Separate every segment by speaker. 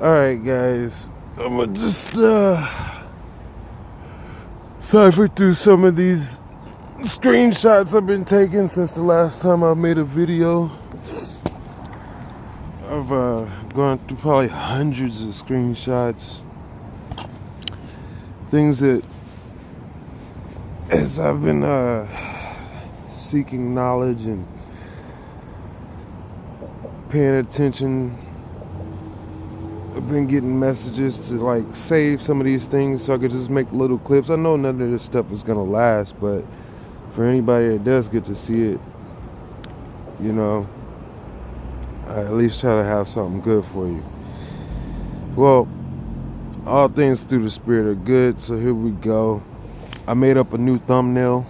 Speaker 1: Alright, guys. I'm gonna just cipher through some of these screenshots I've been taking since the last time I made a video. I've gone through probably hundreds of screenshots. Things that, as I've been seeking knowledge and paying attention, I've been getting messages to like save some of these things so I could just make little clips. I know none of this stuff is gonna last, but for anybody that does get to see it, you know, I at least try to have something good for you. Well, all things through the spirit are good, so here we go. I made up a new thumbnail.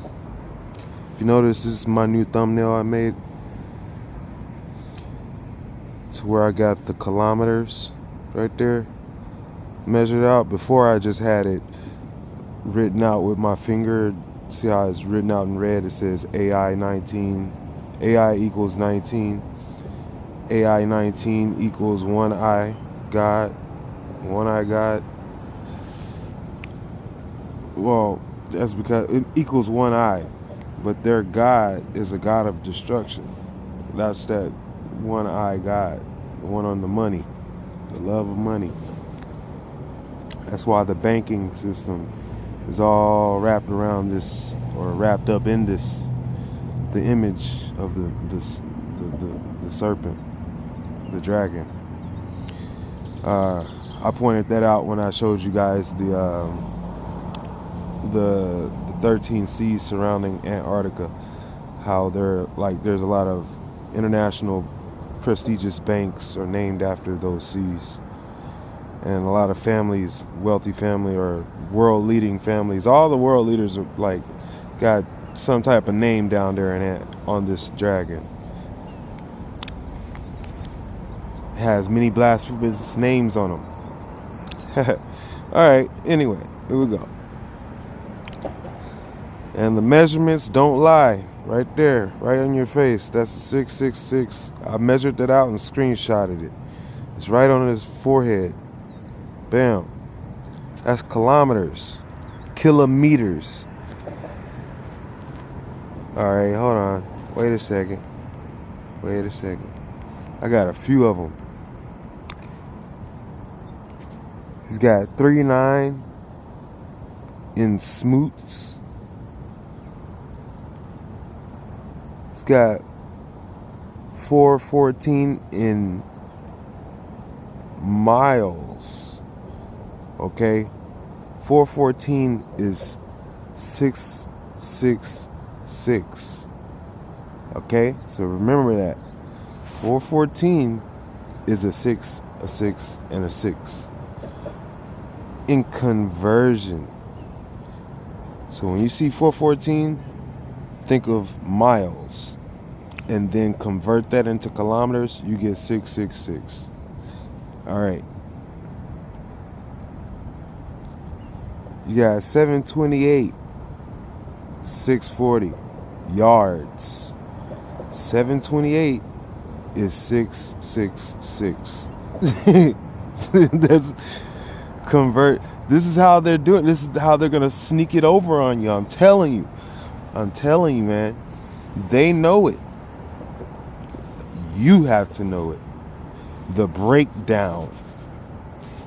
Speaker 1: If you notice, this is my new thumbnail I made. It's where I got the kilometers right there measured out. Before, I just had it written out with my finger. See how it's written out in red? It says AI 19, AI equals 19, AI 19 equals one eye God, one eye God. Well, that's because it equals one eye, but their God is a God of destruction. That's that one eye God, the one on the money, the love of money. That's why the banking system is all wrapped around this, or wrapped up in this, the image of the serpent, the dragon. I pointed that out when I showed you guys the 13 seas surrounding Antarctica. How there's a lot of international prestigious banks are named after those seas. And a lot of families, wealthy family or world leading families, all the world leaders are like got some type of name down there on this dragon. It has many blasphemous names on them. All right, anyway, here we go. And the measurements don't lie. Right there, right on your face. That's a 666. I measured that out and screenshotted it. It's right on his forehead. Bam. That's kilometers. Kilometers. Alright, hold on. Wait a second. I got a few of them. He's got 39 in smoots. It's got 414 in miles. Okay, 414 is 666. Okay, so remember that 414 is a 6, and a 6 in conversion. So when you see 414, think of miles, and then convert that into kilometers, you get 666. All right. You got 728, 640 yards. 728 is 666. That's convert. This is how they're doing. This is how they're gonna sneak it over on you. I'm telling you, man. They know it. You have to know it. The breakdown.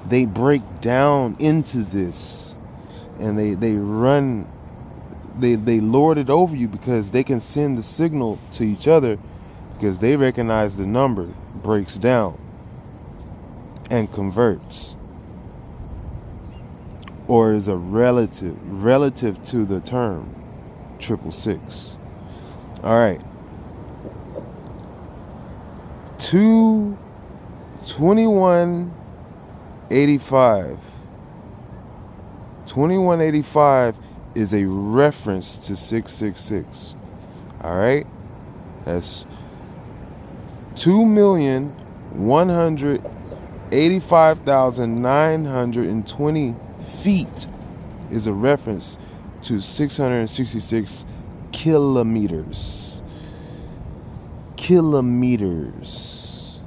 Speaker 1: They break down into this, and they lord it over you because they can send the signal to each other because they recognize the number breaks down and converts, or is a relative to the term 666. All right. 2185. 2185 is a reference to 666. All right, that's 2,185,920 feet is a reference to 666 kilometers. Kilometers.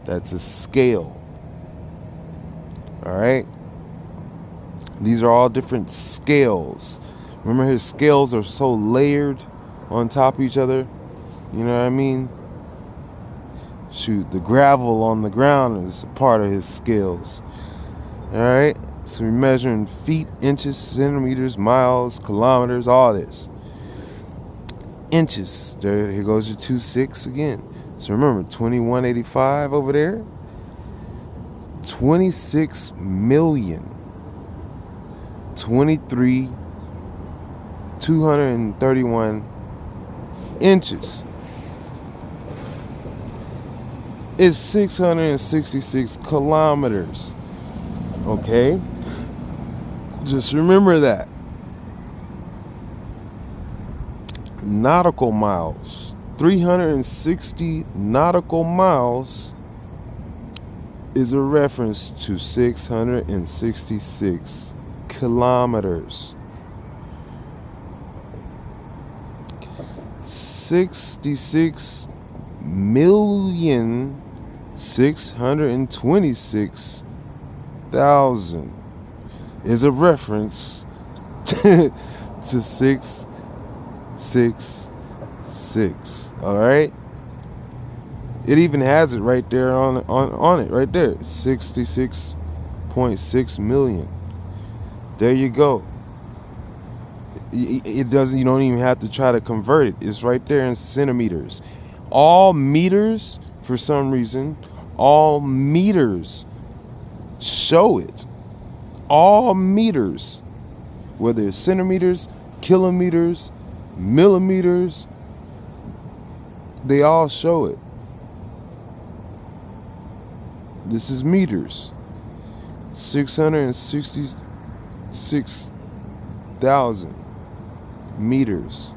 Speaker 1: That's a scale. All right. These are all different scales. Remember, his scales are so layered on top of each other. You know what I mean? Shoot, the gravel on the ground is a part of his scales. All right. So we're measuring feet, inches, centimeters, miles, kilometers, all this. Inches. There, here goes your 2.6 again. So remember, 2185 over there. 26 million. 231 inches. It's 666 kilometers. Okay? Just remember that. Nautical miles. 360 nautical miles is a reference to 666 kilometers. 66,626,000 is a reference to 666. All right. It even has it right there on it right there. 66.6 million. There you go. It doesn't. You don't even have to try to convert it. It's right there in centimeters. All meters, for some reason, all meters show it. All meters, whether it's centimeters, kilometers, millimeters, they all show it. This is meters. 666,000 meters.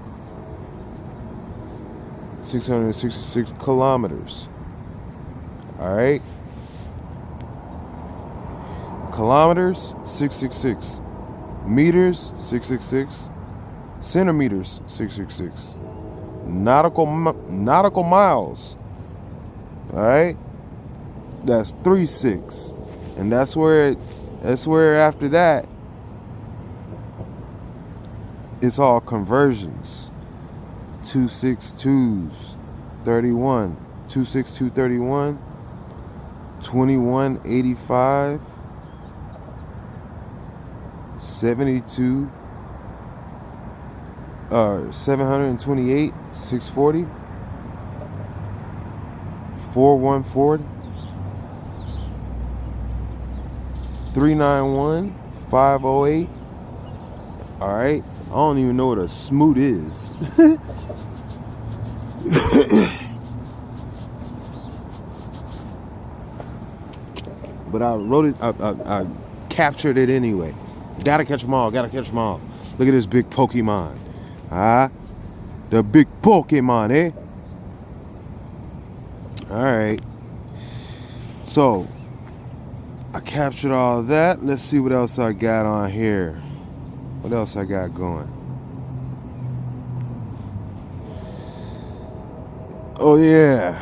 Speaker 1: 666 kilometers. All right. Kilometers, 666. Meters, 666. Centimeters, 666. Nautical miles. All right. That's 36, and that's where after that it's all conversions. 262s, 31, 26231, 2185, 72, 728, 640, 4140. 391 508. All right. I don't even know what a smoot is. But I wrote it. I captured it anyway. Gotta catch them all. Gotta catch them all. Look at this big Pokemon. The big Pokemon, eh? All right. So I captured all of that. Let's see what else I got on here. What else I got going? Oh yeah.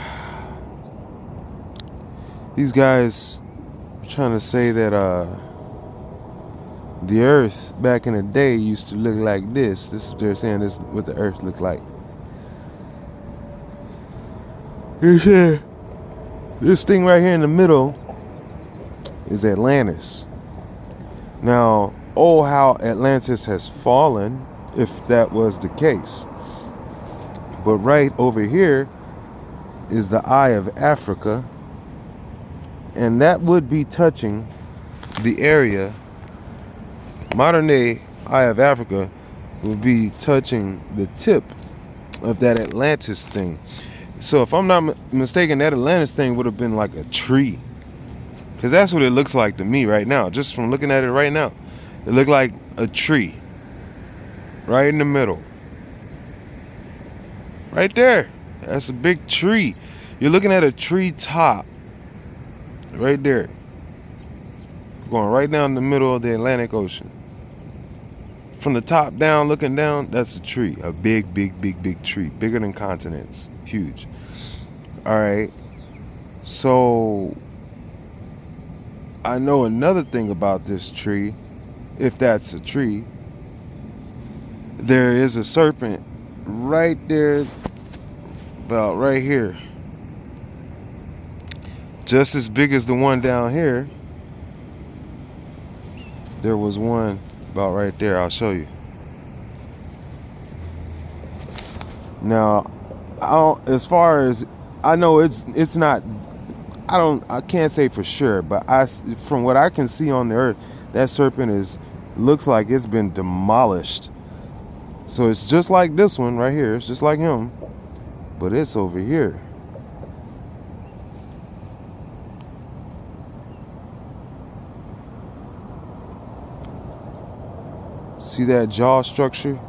Speaker 1: These guys are trying to say that the earth back in the day used to look like this. They're saying this is what the earth looked like. This thing right here in the middle is Atlantis. Now, oh, how Atlantis has fallen, if that was the case. But right over here is the Eye of Africa, and that would be touching the area. Modern day Eye of Africa would be touching the tip of that Atlantis thing. So if I'm not mistaken, that Atlantis thing would have been like a tree. Because that's what it looks like to me right now. Just from looking at it right now. It looks like a tree. Right in the middle. Right there. That's a big tree. You're looking at a tree top. Right there. Going right down the middle of the Atlantic Ocean. From the top down, looking down, that's a tree. A big, big, big, big tree. Bigger than continents. Huge. Alright. So I know another thing about this tree, if that's a tree. There is a serpent right there, about right here. Just as big as the one down here. There was one about right there. I'll show you. Now, as far as I know, it's not. I can't say for sure, but from what I can see on the earth, that serpent looks like it's been demolished. So it's just like this one right here. It's just like him, but it's over here. See that jaw structure?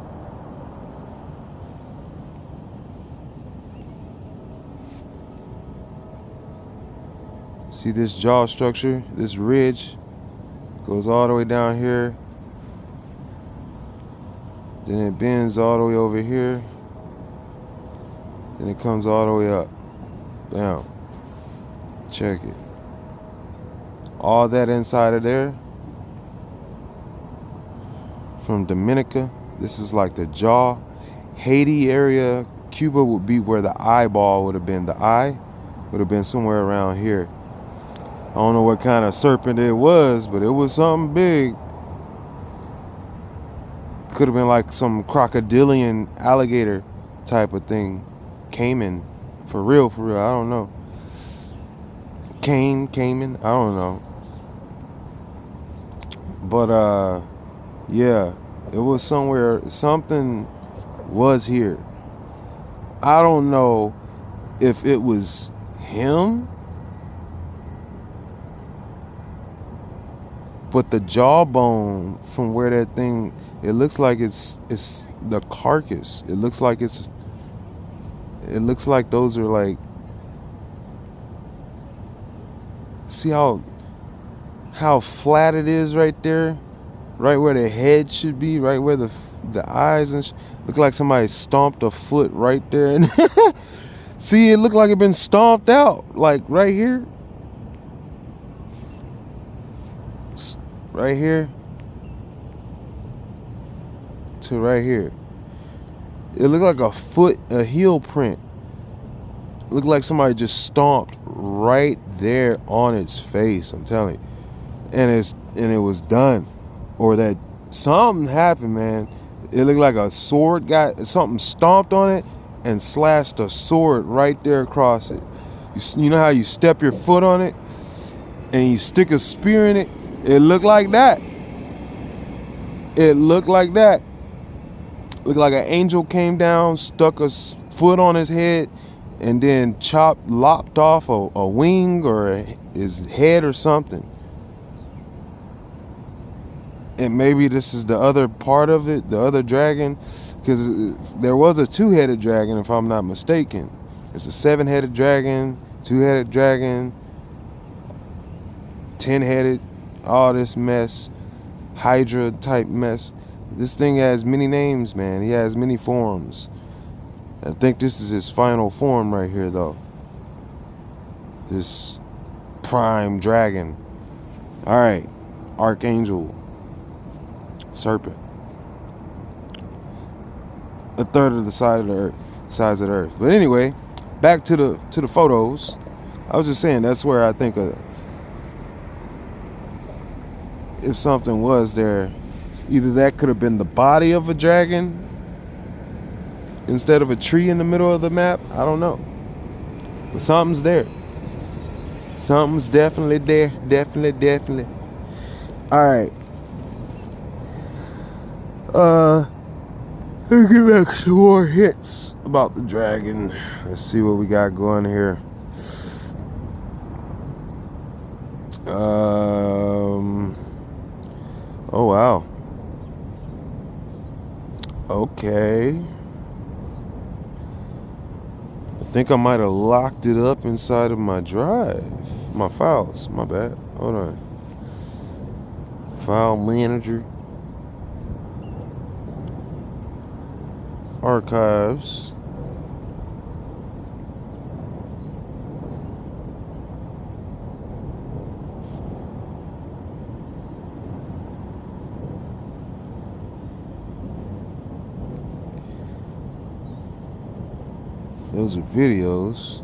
Speaker 1: See this jaw structure? This ridge goes all the way down here. Then it bends all the way over here. Then it comes all the way up. Down. Check it. All that inside of there. From Dominica. This is like the jaw. Haiti area. Cuba would be where the eyeball would have been. The eye would have been somewhere around here. I don't know what kind of serpent it was, but it was something big. Could have been like some crocodilian alligator type of thing. Cayman. For real, I don't know. Cayman, I don't know. But yeah, it was somewhere, something was here. I don't know if it was him, but the jawbone from where that thing, it looks like it's the carcass. It looks like those are like, see how flat it is right there, right where the head should be, right where the eyes and look like somebody stomped a foot right there. And see, it looked like it been stomped out, like right here. Right here to right here. It looked like a heel print. It looked like somebody just stomped right there on its face, I'm telling you. And it was done. Or that something happened, man. It looked like a sword something stomped on it and slashed a sword right there across it. You know how you step your foot on it and you stick a spear in it? It looked like that. It looked like that. Looked like an angel came down, stuck a foot on his head, and then lopped off a wing or his head or something. And maybe this is the other part of it, the other dragon, because there was a 2-headed dragon, if I'm not mistaken. There's a 7-headed dragon, 2-headed dragon, 10-headed, all this mess, Hydra type mess. This thing has many names, man. He has many forms. I think this is his final form right here, though. This prime dragon. All right, archangel, serpent. A third of the size of the earth. But anyway, back to the photos. I was just saying that's where I think if something was there, either that could have been the body of a dragon instead of a tree in the middle of the map. I don't know. But something's there. Something's definitely there. Definitely. All right. Let's get back some more hits about the dragon. Let's see what we got going here. Oh wow. Okay. I think I might have locked it up inside of my drive. My files. My bad. Hold on. File manager. Archives. Those are videos.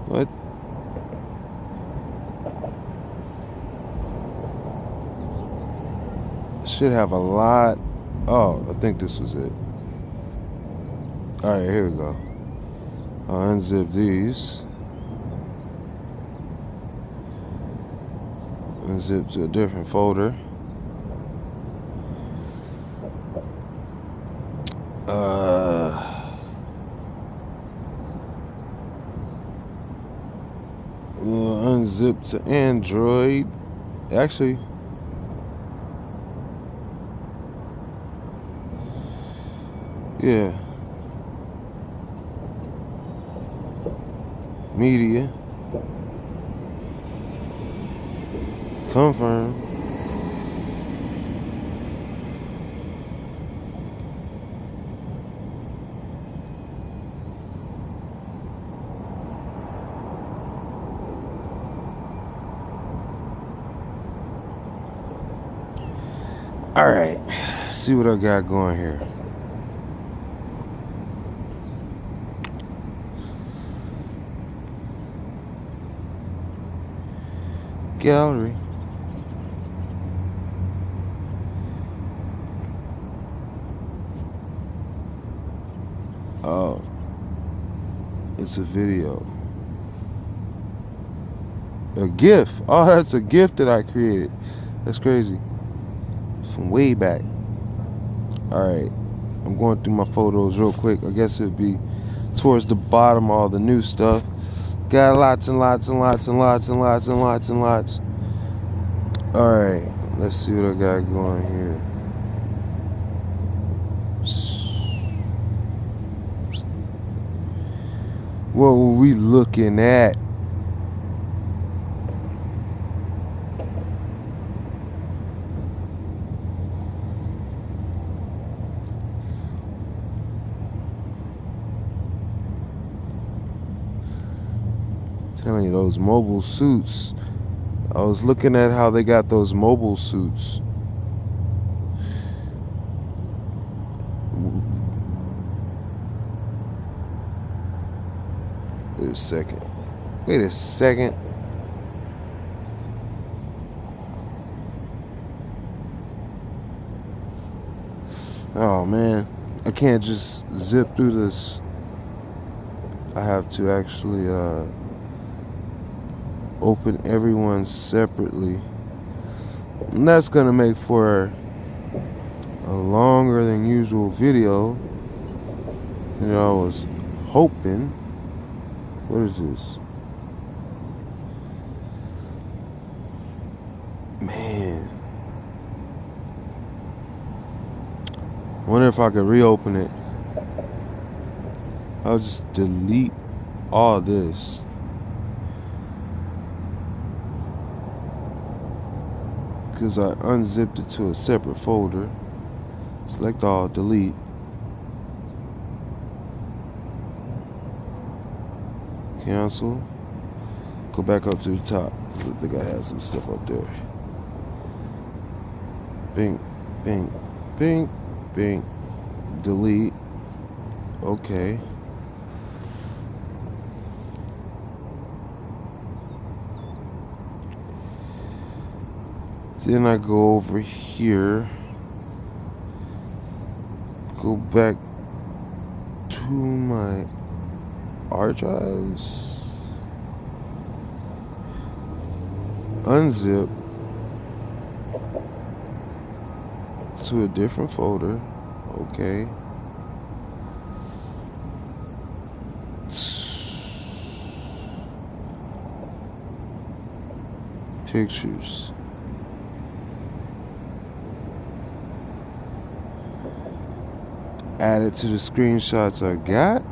Speaker 1: What? Should have a lot. Oh, I think this was it. Alright, here we go. I'll unzip these. Unzip to a different folder. We'll unzip to Android. Actually, yeah. Media. Confirm. All right, see what I got going here. Gallery. Oh, it's a video. A GIF. Oh, that's a GIF that I created. That's crazy. From way back. Alright, I'm going through my photos real quick. I guess it'd be towards the bottom, all the new stuff. Got lots and lots and lots and lots and lots and lots and lots. Alright, let's see what I got going here. What were we looking at? Telling you, those mobile suits. I was looking at how they got those mobile suits. Wait a second. Wait a second. Oh man, I can't just zip through this. I have to actually open everyone separately, and that's gonna make for a longer than usual video than I was hoping. What is this? Man, wonder if I could reopen it. I'll just delete all this. Because I unzipped it to a separate folder. Select all, delete. Cancel. Go back up to the top. I think I had some stuff up there. Bing, bing, bing, bing. Delete. Okay. Then I go over here, go back to my hard drives, unzip to a different folder, okay. Pictures. Add it to the screenshots I got.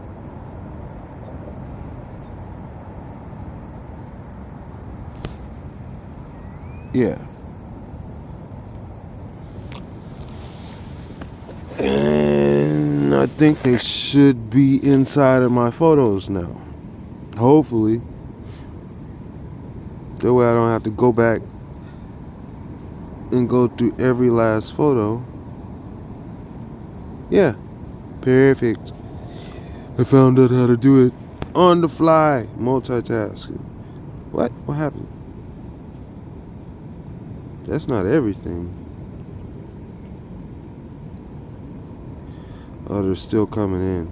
Speaker 1: Yeah. And I think they should be inside of my photos now. Hopefully. That way I don't have to go back and go through every last photo. Yeah, perfect. I found out how to do it on the fly, multitasking. What? What happened? That's not everything. Oh, they're still coming in.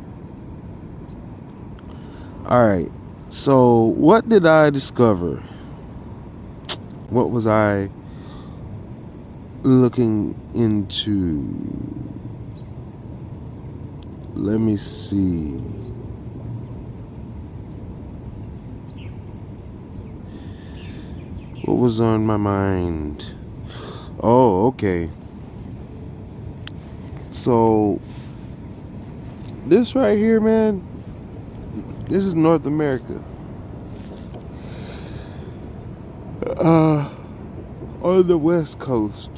Speaker 1: Alright, so what did I discover? What was I looking into? Let me see. What was on my mind? Oh, okay. So, this right here, man, this is North America. On the West Coast.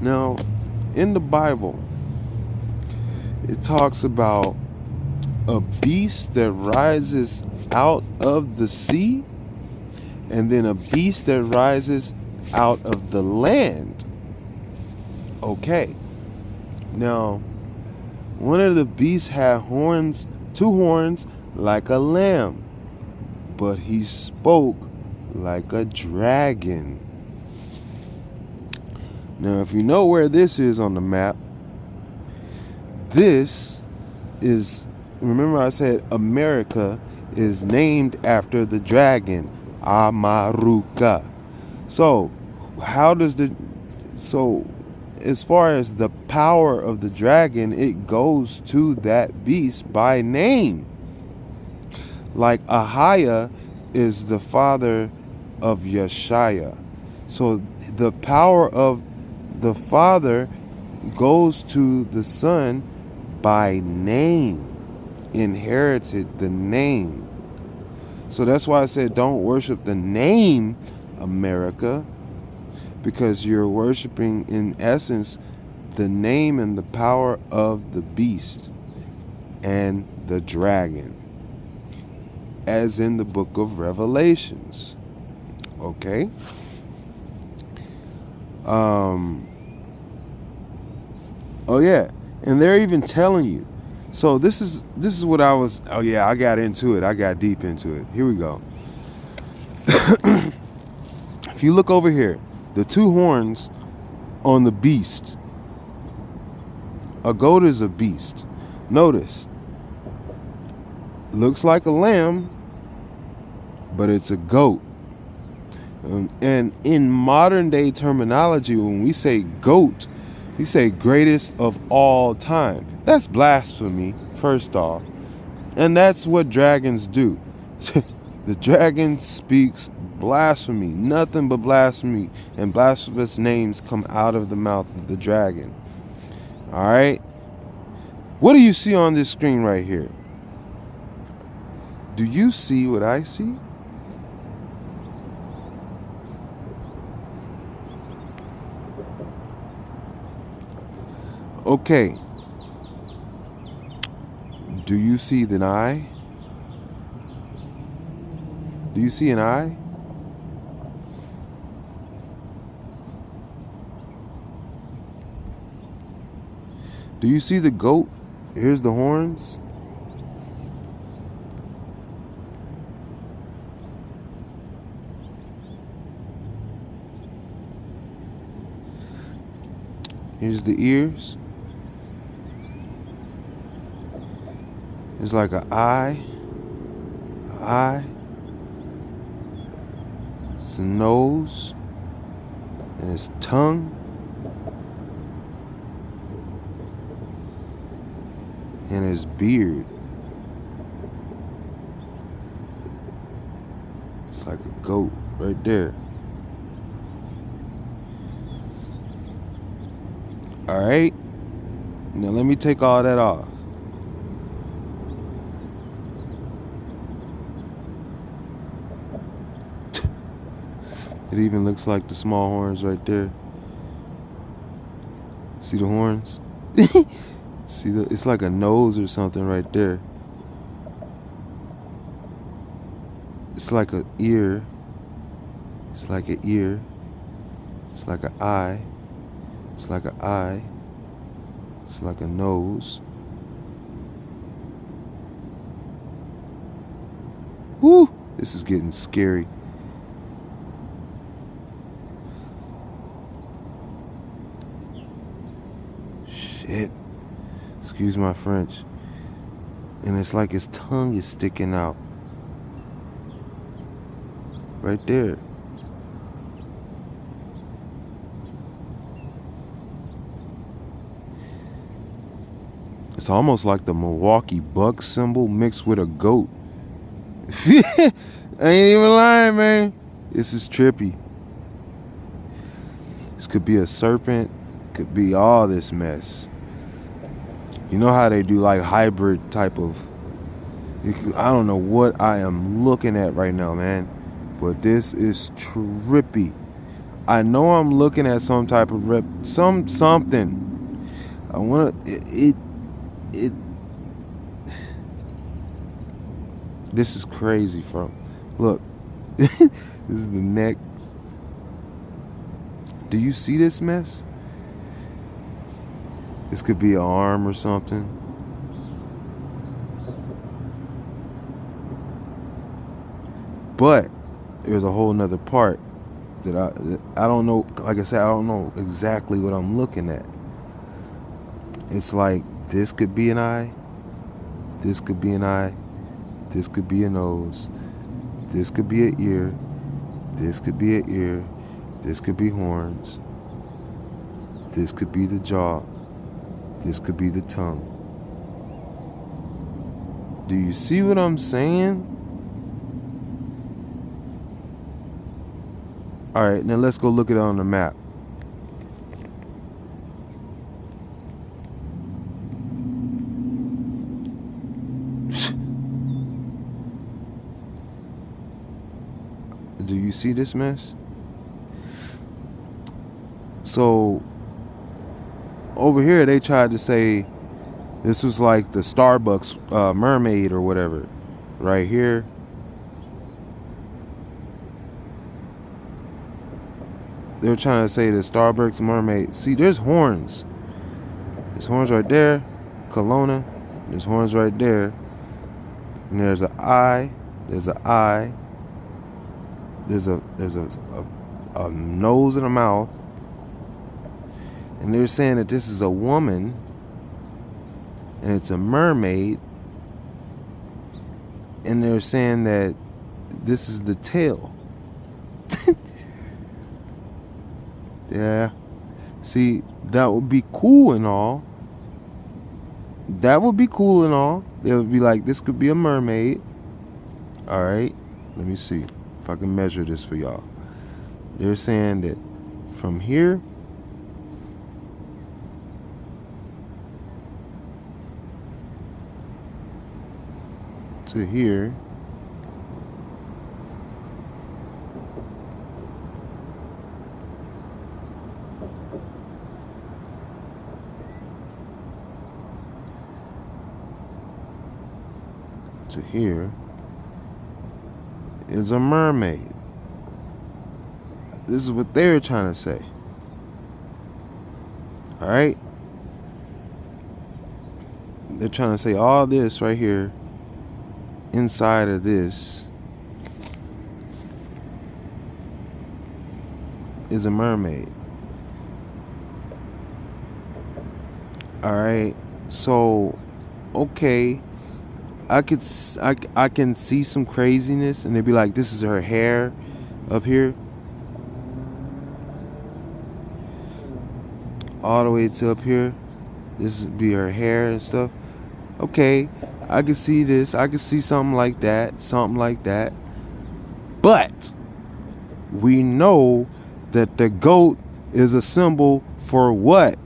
Speaker 1: Now, in the Bible, it talks about a beast that rises out of the sea, and then a beast that rises out of the land. Okay. Now, one of the beasts had horns, 2 horns, like a lamb, but he spoke like a dragon. Now, if you know where this is on the map, this is, remember I said America is named after the dragon, Amaruka. So, as far as the power of the dragon, it goes to that beast by name. Like Ahiah is the father of Yeshaya. So the power of the father goes to the son by name. Inherited the name. So that's why I said don't worship the name America, because you're worshiping in essence the name and the power of the beast and the dragon, as in the book of Revelations. Okay? Oh yeah, and they're even telling you. So this is what I was. Oh yeah, I got into it. I got deep into it. Here we go. If you look over here, the 2 horns on the beast. A goat is a beast. Notice, looks like a lamb, but it's a goat. And in modern day terminology, when we say goat, we say greatest of all time. That's blasphemy, first off. And that's what dragons do. The dragon speaks blasphemy, nothing but blasphemy, and blasphemous names come out of the mouth of the dragon. All right? What do you see on this screen right here? Do you see what I see? Okay. Do you see an eye? Do you see an eye? Do you see the goat? Here's the horns. Here's the ears. It's like an eye. It's a nose. And his tongue. And his beard. It's like a goat right there. Alright? Now let me take all that off. It even looks like the small horns right there. See the horns? See, it's like a nose or something right there. It's like an ear. It's like an ear. It's like an eye. It's like an eye. It's like a nose. Woo! This is getting scary. Shit. Excuse my French. And it's like his tongue is sticking out. Right there. It's almost like the Milwaukee Bucks symbol mixed with a goat. I ain't even lying, man. This is trippy. This could be a serpent. Could be all this mess. You know how they do like hybrid type of... I don't know what I am looking at right now, man. But this is trippy. I know I'm looking at some type of something. I want to... This is crazy, bro. Look. This is the neck. Do you see this mess? This could be an arm or something. But there's a whole nother part that I don't know. Like I said, I don't know exactly what I'm looking at. It's like this could be an eye. This could be an eye. This could be a nose. This could be an ear. This could be an ear. This could be horns. This could be the jaw. This could be the tongue. Do you see what I'm saying? All right, now let's go look at it on the map. Do you see this mess? So over here they tried to say this was like the Starbucks mermaid or whatever. Right here. They're trying to say the Starbucks mermaid. See, there's horns. There's horns right there. Kelowna. There's horns right there. And there's an eye. There's an eye. There's a nose and a mouth. And they're saying that this is a woman. And it's a mermaid. And they're saying that this is the tail. Yeah. See, that would be cool and all. That would be cool and all. They would be like, this could be a mermaid. All right. Let me see if I can measure this for y'all. They're saying that from here to here to here is a mermaid. This is what they're trying to say. All right? They're trying to say all this right here inside of this is a mermaid. All right? So, okay. I can see some craziness, and they'd be like, this is her hair up here all the way to up here. This would be her hair and stuff. Okay, I can see this. I can see something like that, but we know that the goat is a symbol for what?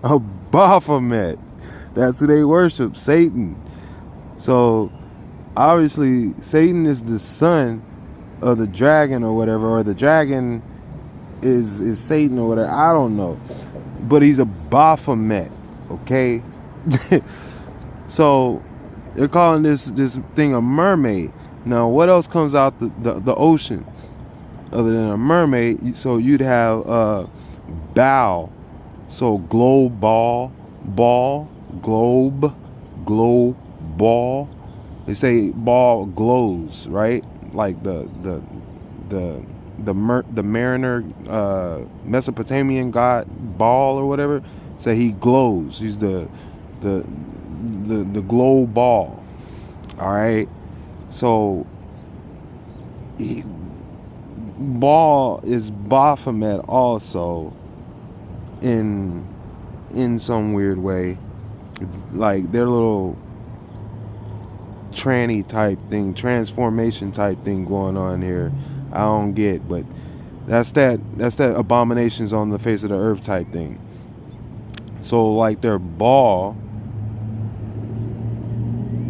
Speaker 1: A Baphomet. That's who they worship, Satan. So, obviously, Satan is the son of the dragon or whatever, or the dragon is Satan or whatever. I don't know. But he's a Baphomet, okay? So, they're calling this thing a mermaid. Now, what else comes out the ocean? other than a mermaid. So you'd have bow. So globe ball, globe ball. They say ball glows, right? Like the mariner, Mesopotamian god Baal or whatever. Say he glows. He's the globe ball. All right. So Baal is Baphomet also in some weird way. Like their little tranny type thing, transformation type thing going on here. I don't get, but that's that abominations on the face of the earth type thing. So like their ball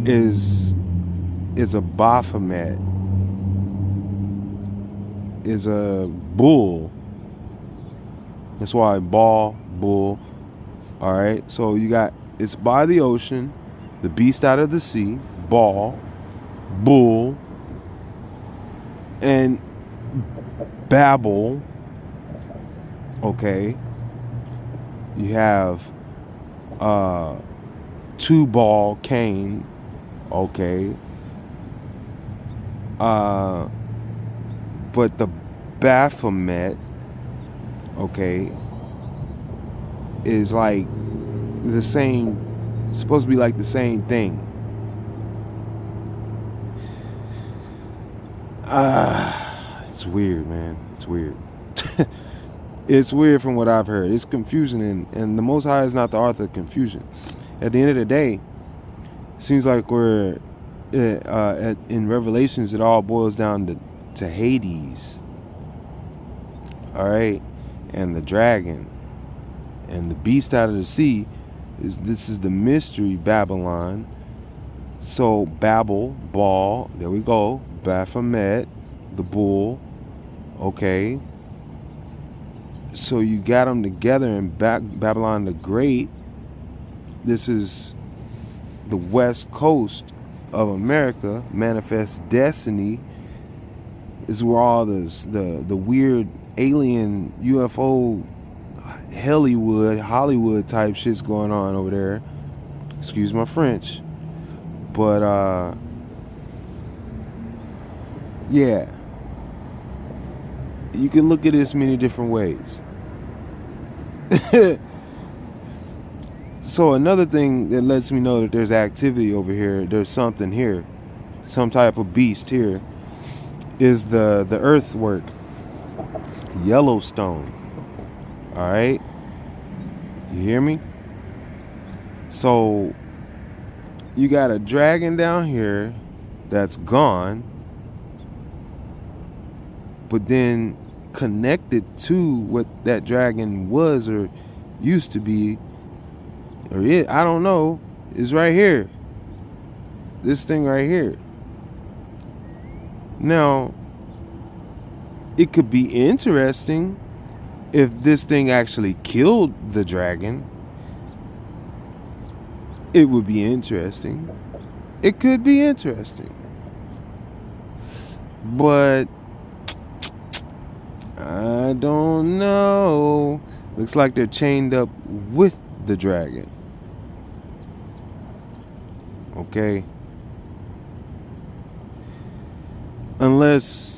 Speaker 1: is a Baphomet, is a bull. That's why bull. All right. So you got, it's by the ocean, the beast out of the sea, bull, and Babel. Okay. You have Tubal Cain. Okay. But the Baphomet, okay, is like the same, supposed to be like the same thing. It's weird, man. It's weird. It's weird from what I've heard. It's confusing, and the Most High is not the author of confusion. At the end of the day, it seems like we're in Revelations, it all boils down to Hades. All right, and the dragon and the beast out of the sea this is the mystery Babylon. So Babel, Baal, there we go. Baphomet, the bull. Okay. So you got them together in Babylon the Great. This is the west coast of America. Manifest Destiny is where all the weird alien UFO Hollywood type shit's going on over there. Excuse my French. But yeah, you can look at this many different ways. So another thing that lets me know that there's activity over here, there's something here, some type of beast here, is the earthwork, Yellowstone. All right, you hear me? So you got a dragon down here that's gone, but then connected to what that dragon was or used to be, or I don't know, is right here. This thing right here. Now, it could be interesting if this thing actually killed the dragon. It would be interesting. It could be interesting. But I don't know. Looks like they're chained up with the dragon. Okay. Unless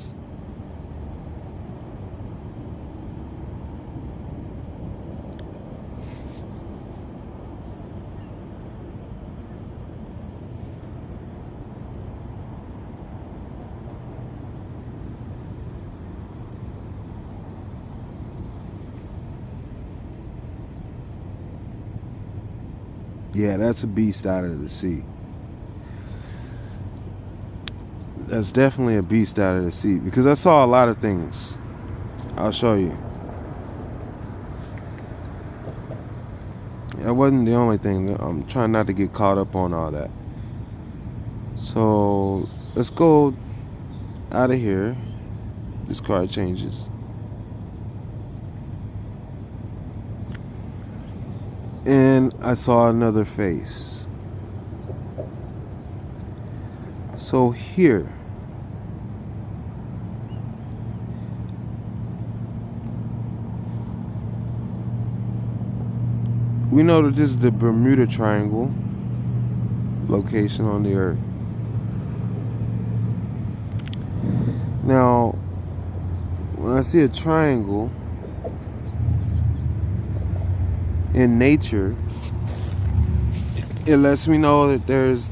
Speaker 1: yeah, that's a beast out of the sea. That's definitely a beast out of the sea, because I saw a lot of things. I'll show you. That wasn't the only thing. I'm trying not to get caught up on all that. So let's go out of here. This card changes. And I saw another face. So here, we know that this is the Bermuda Triangle location on the Earth. Now, when I see a triangle in nature, it lets me know that there's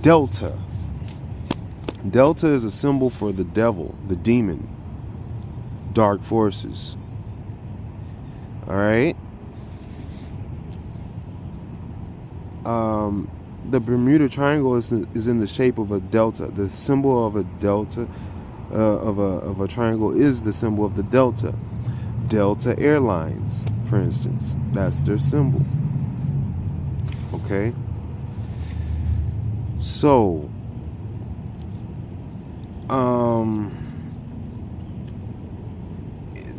Speaker 1: delta. Delta is a symbol for the devil, the demon, dark forces. All right. The Bermuda Triangle is in the shape of a delta. The symbol of a delta, of a triangle, is the symbol of the delta. Delta Airlines, for instance, that's their symbol. Okay. So,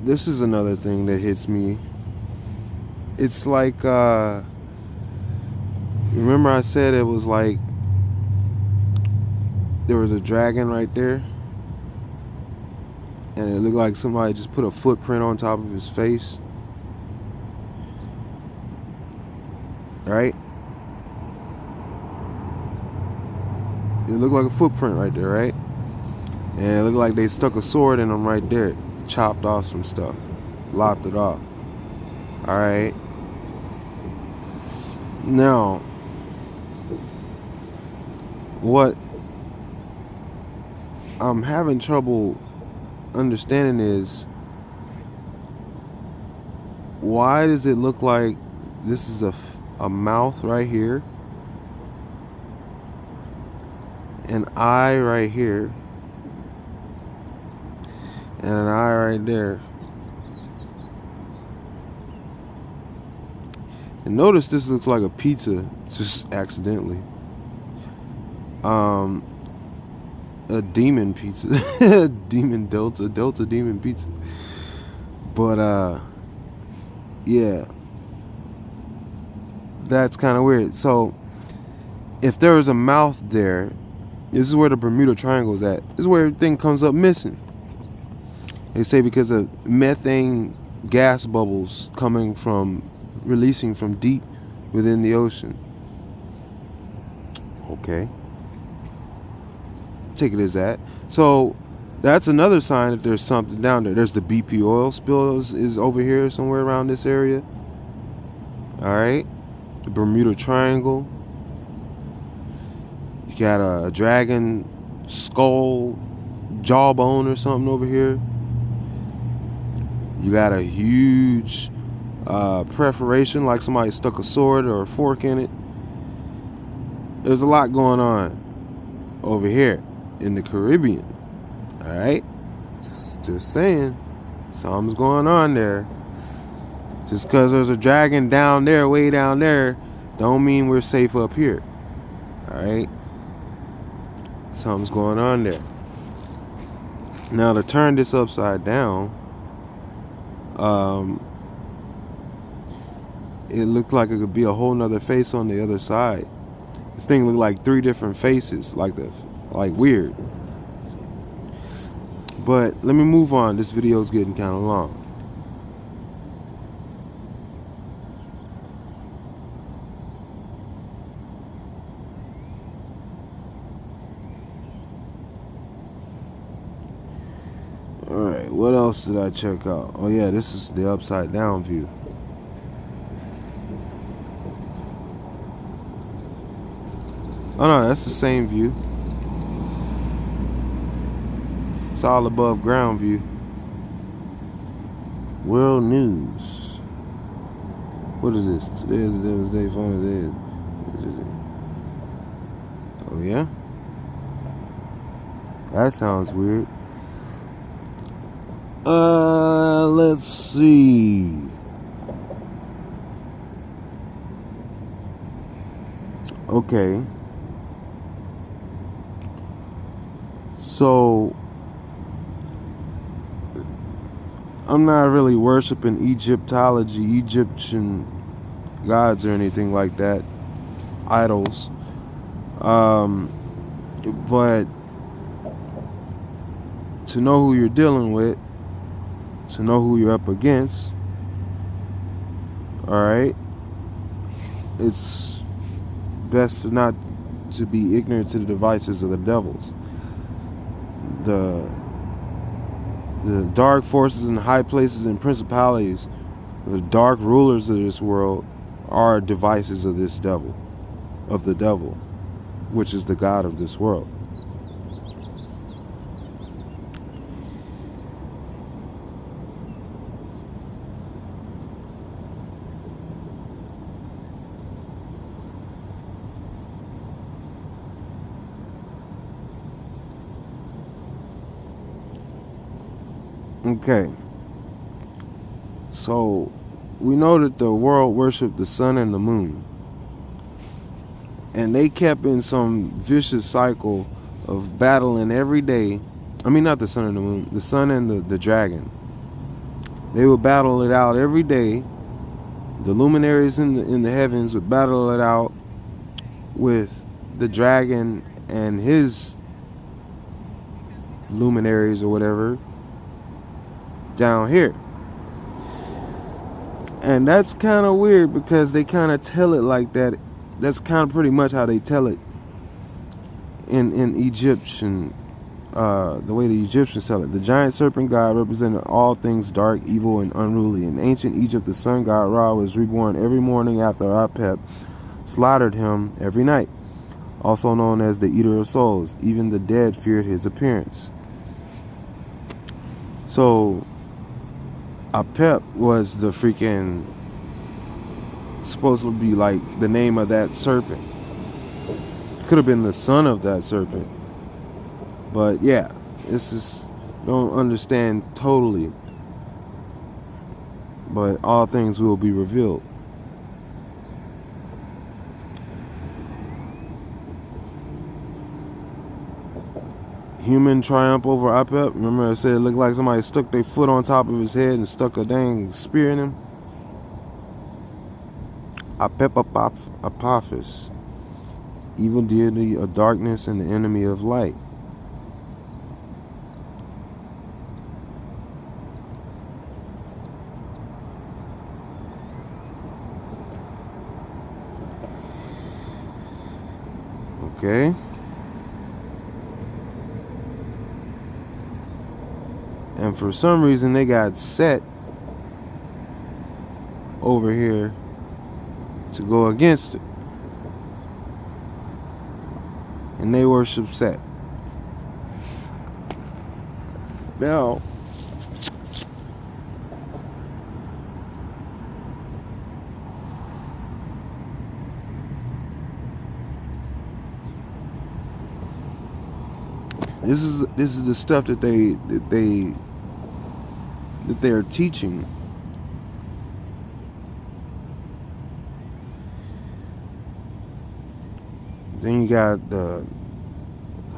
Speaker 1: this is another thing that hits me. It's like, remember I said it was like there was a dragon right there, and it looked like somebody just put a footprint on top of his face, right? It looked like a footprint right there, right? And it looked like they stuck a sword in him right there, chopped off some stuff, lopped it off. All right. Now, what I'm having trouble understanding is, why does it look like this is a mouth right here, an eye right here, and an eye right there? And notice this looks like a pizza, just accidentally. A demon pizza. Demon Delta demon pizza. But yeah, that's kind of weird. So if there was a mouth there, this is where the Bermuda Triangle is at. This is where everything comes up missing. They say because of methane gas bubbles releasing from deep within the ocean. Okay. Take it as that. So that's another sign that there's something down there. There's the BP oil spill is over here somewhere around this area. All right. The Bermuda Triangle. You got a dragon skull, jawbone or something over here. You got a huge perforation, like somebody stuck a sword or a fork in it. There's a lot going on over here in the Caribbean. All right, just saying, something's going on there. Just because there's a dragon down there, way down there, don't mean we're safe up here. All right, something's going on there. Now to turn this upside down, it looked like it could be a whole nother face on the other side. This thing looked like 3 different faces, like weird. But let me move on. This video is getting kind of long. Alright, what else did I check out? Oh yeah, this is the upside down view. Oh no, that's the same view. It's all above ground view. World news. What is this? Today is the Devil's Day, final day. Oh yeah? That sounds weird. Let's see. Okay. So I'm not really worshiping Egyptology, Egyptian gods or anything like that, idols. But to know who you're dealing with, to know who you're up against, All right, it's best not to be ignorant to the devices of the devils. The dark forces and high places and principalities, the dark rulers of this world, are devices of this devil, of the devil, which is the god of this world. Okay, so we know that the world worshipped the sun and the moon, and they kept in some vicious cycle of battling every day. I mean, not the sun and the moon, the sun and the dragon. They would battle it out every day. The luminaries in the heavens would battle it out with the dragon and his luminaries or whatever down here. And that's kind of weird because they kind of tell it like that. That's kind of pretty much how they tell it in Egyptian, the way the Egyptians tell it. The giant serpent god represented all things dark, evil, and unruly. In ancient Egypt, the sun god Ra was reborn every morning after Apep slaughtered him every night, also known as the eater of souls. Even the dead feared his appearance. So Apep was the freaking, supposed to be like the name of that serpent. Could have been the son of that serpent. But yeah, this is, don't understand totally. But all things will be revealed. Human triumph over Apep. Remember I said it looked like somebody stuck their foot on top of his head and stuck a dang spear in him? Apep Apophis, evil deity of darkness and the enemy of light. Okay. And for some reason they got Set over here to go against it. And they worship Set. Now, this is the stuff that they're teaching. Then you got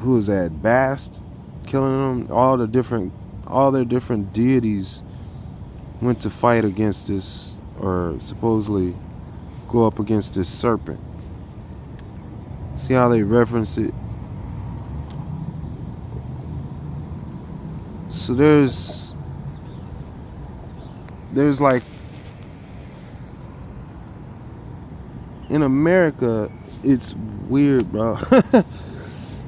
Speaker 1: who is that? Bast killing them. All their different deities went to fight against this, or supposedly go up against this serpent. See how they reference it? So there's like, in America, it's weird, bro.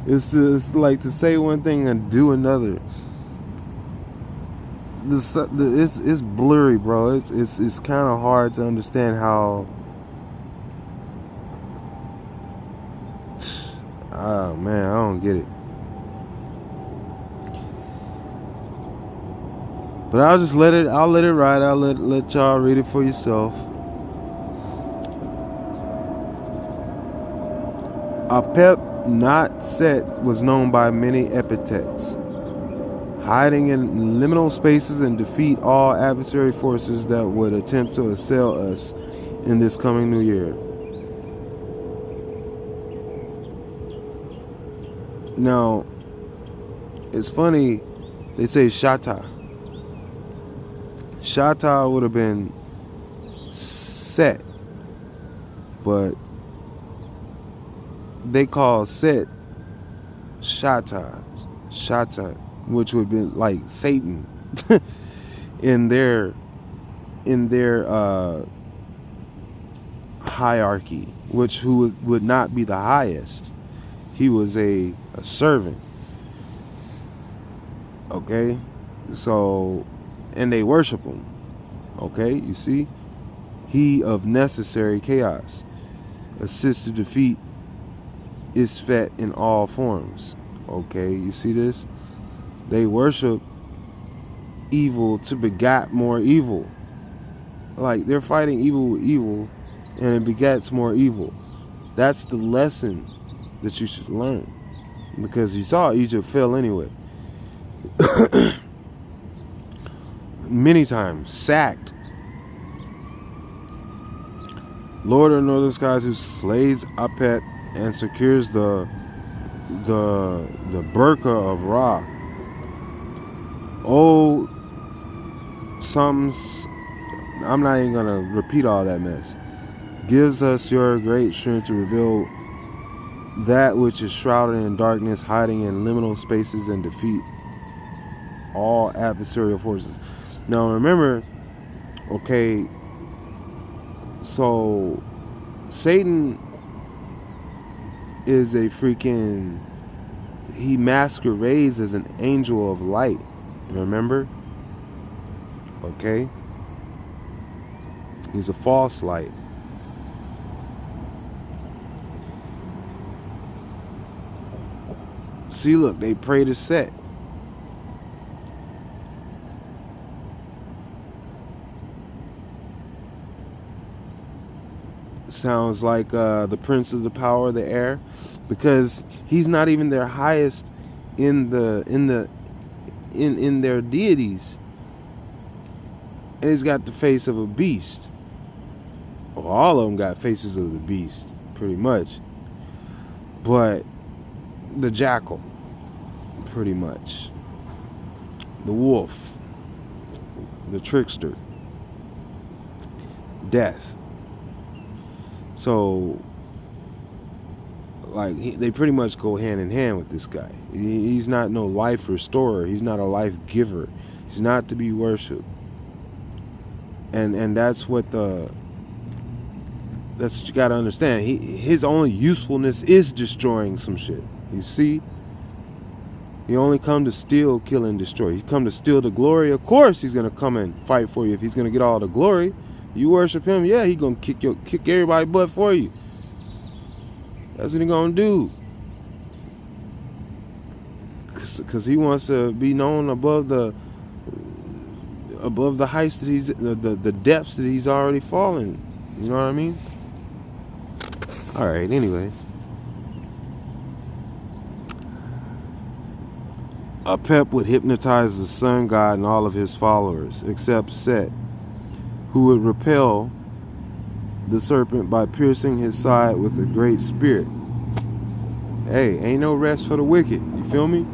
Speaker 1: It's like to say one thing and do another. It's blurry, bro. It's kind of hard to understand how. Oh man, I don't get it. But I'll just let it ride. I'll let y'all read it for yourself. Apep, not Set, was known by many epithets, hiding in liminal spaces and defeat all adversary forces that would attempt to assail us in this coming new year. Now, it's funny, they say Shata. Shata would have been Set, but they call Set Shata, which would be like Satan in their hierarchy, who would not be the highest. He was a servant. Okay, so, and they worship him. Okay, you see, he of necessary chaos assists to defeat Isfet in all forms. Okay, you see this? They worship evil to begat more evil. Like, they're fighting evil with evil, and it begets more evil. That's the lesson that you should learn, because you saw Egypt fail anyway. Many times, sacked. Lord of northern skies, who slays Apet and secures the burqa of Ra. Oh, I'm not even gonna repeat all that mess. Gives us your great strength to reveal that which is shrouded in darkness, hiding in liminal spaces, and defeat all adversarial forces. Now remember, okay, so Satan is a freaking, he masquerades as an angel of light. Remember? Okay? He's a false light. See, look, they pray to Set. Sounds like the prince of the power of the air, because he's not even their highest in their deities. And he's got the face of a beast. Well, all of them got faces of the beast, pretty much. But the jackal, pretty much. The wolf, the trickster, death. So, like, they pretty much go hand in hand with this guy. He's not no life restorer. He's not a life giver. He's not to be worshipped. And that's what you got to understand. His only usefulness is destroying some shit. You see? He only come to steal, kill, and destroy. He come to steal the glory. Of course he's going to come and fight for you if he's going to get all the glory. You worship him, yeah, he gonna kick everybody's butt for you. That's what he gonna do. Cause he wants to be known above the heights that he's the depths that he's already fallen. You know what I mean? All right. Anyway, Apep would hypnotize the sun god and all of his followers, except Set, who would repel the serpent by piercing his side with a great spear. Hey, ain't no rest for the wicked. You feel me?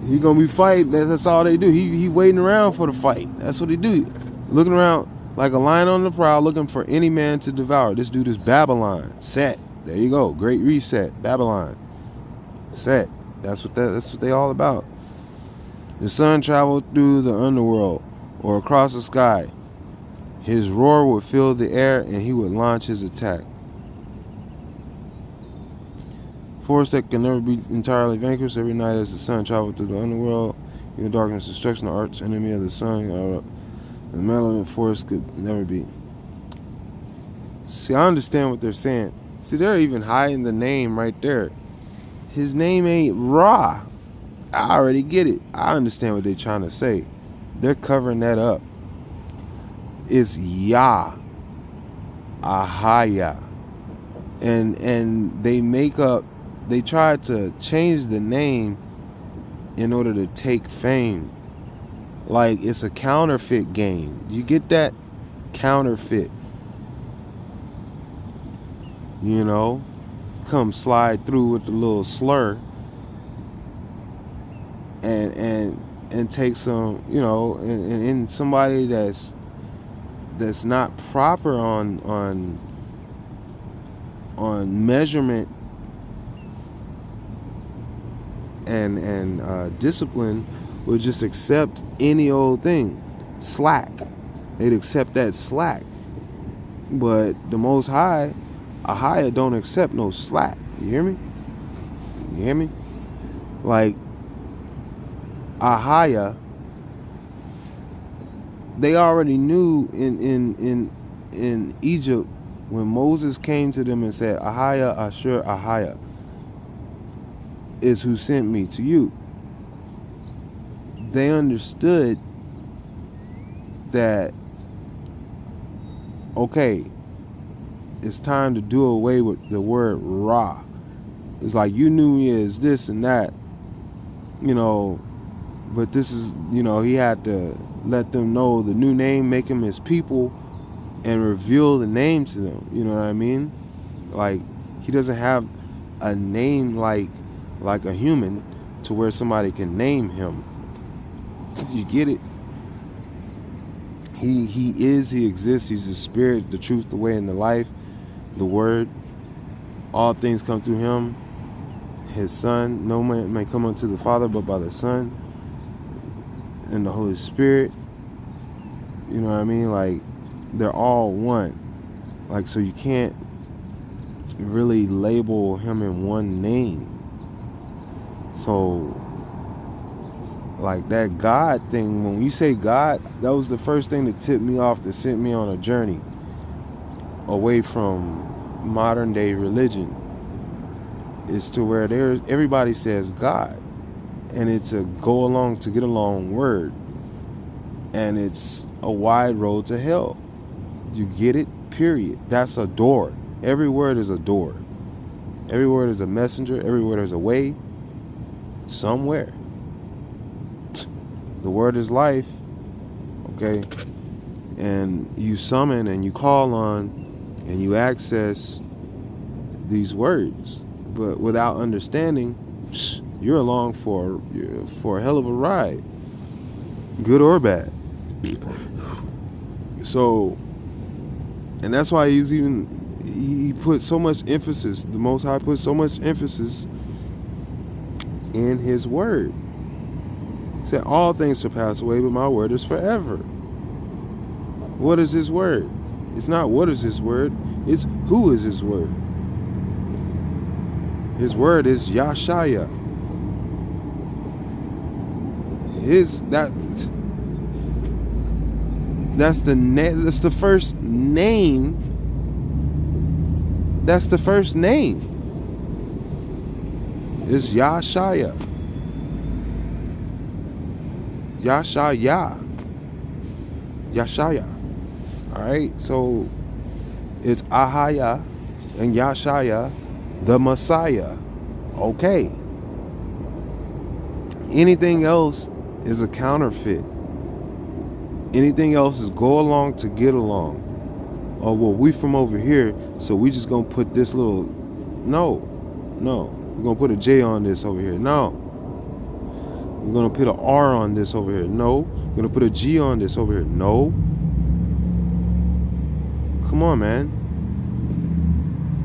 Speaker 1: He gonna be fighting. That's all they do. He waiting around for the fight. That's what he do. Looking around like a lion on the prowl, looking for any man to devour. This dude is Babylon. Set. There you go. Great reset. Babylon. Set. That's what they all about. The sun traveled through the underworld or across the sky. His roar would fill the air and he would launch his attack. Force that can never be entirely vanquished. Every night as the sun traveled through the underworld, even darkness, destruction, the arch enemy of the sun, the malevolent force could never be. See, I understand what they're saying. See, they're even hiding the name right there. His name ain't Ra. I already get it. I understand what they're trying to say. They're covering that up. It's Yah, Ahaya, and they tried to change the name in order to take fame. Like it's a counterfeit game. You get that? Counterfeit. You know, come slide through with the little slur and take some, you know, and somebody that's not proper on measurement and discipline would just accept any old thing. Slack. They'd accept that slack. But the Most High, Ahia, don't accept no slack. You hear me? You hear me? Like, Ahia, they already knew in Egypt when Moses came to them and said, Ahia, Ashur, Ahia is who sent me to you. They understood that, okay, it's time to do away with the word Ra. It's like, you knew me as this and that, but this is, he had to let them know the new name, make them his people, and reveal the name to them. You know what I mean? Like, he doesn't have a name like a human to where somebody can name him. You get it? He exists. He's the spirit, the truth, the way, and the life, the word. All things come through him. His son. No man may come unto the Father but by the Son and the Holy Spirit. You know what I mean? Like, they're all one. Like, so you can't really label him in one name. So, like, that God thing, when you say God, that was the first thing that tipped me off, that sent me on a journey away from modern day religion, is to where everybody says God, and it's a go along to get along word, and it's a wide road to hell. You get it? Period. That's a door. Every word is a door. Every word is a messenger. Every word is a way somewhere. The word is life, okay? And you summon and you call on and you access these words, but without understanding, you're along for a hell of a ride, good or bad. So, and that's why he put so much emphasis, the Most High put so much emphasis in his word. He said, all things shall pass away, but my word is forever. What is his word? It's not what is his word, it's who is his word. His word is Yashaya. That's the first name. That's the first name. It's Yashaya. Yashaya. Alright, so it's Ahaya and Yashaya, the Messiah. Okay. Anything else is a counterfeit. Anything else is go along to get along. Oh, well, we from over here, so we just gonna put this little, no, we're gonna put a J on this over here. No, we're gonna put an R on this over here. No, we're gonna put a G on this over here. No, come on, man.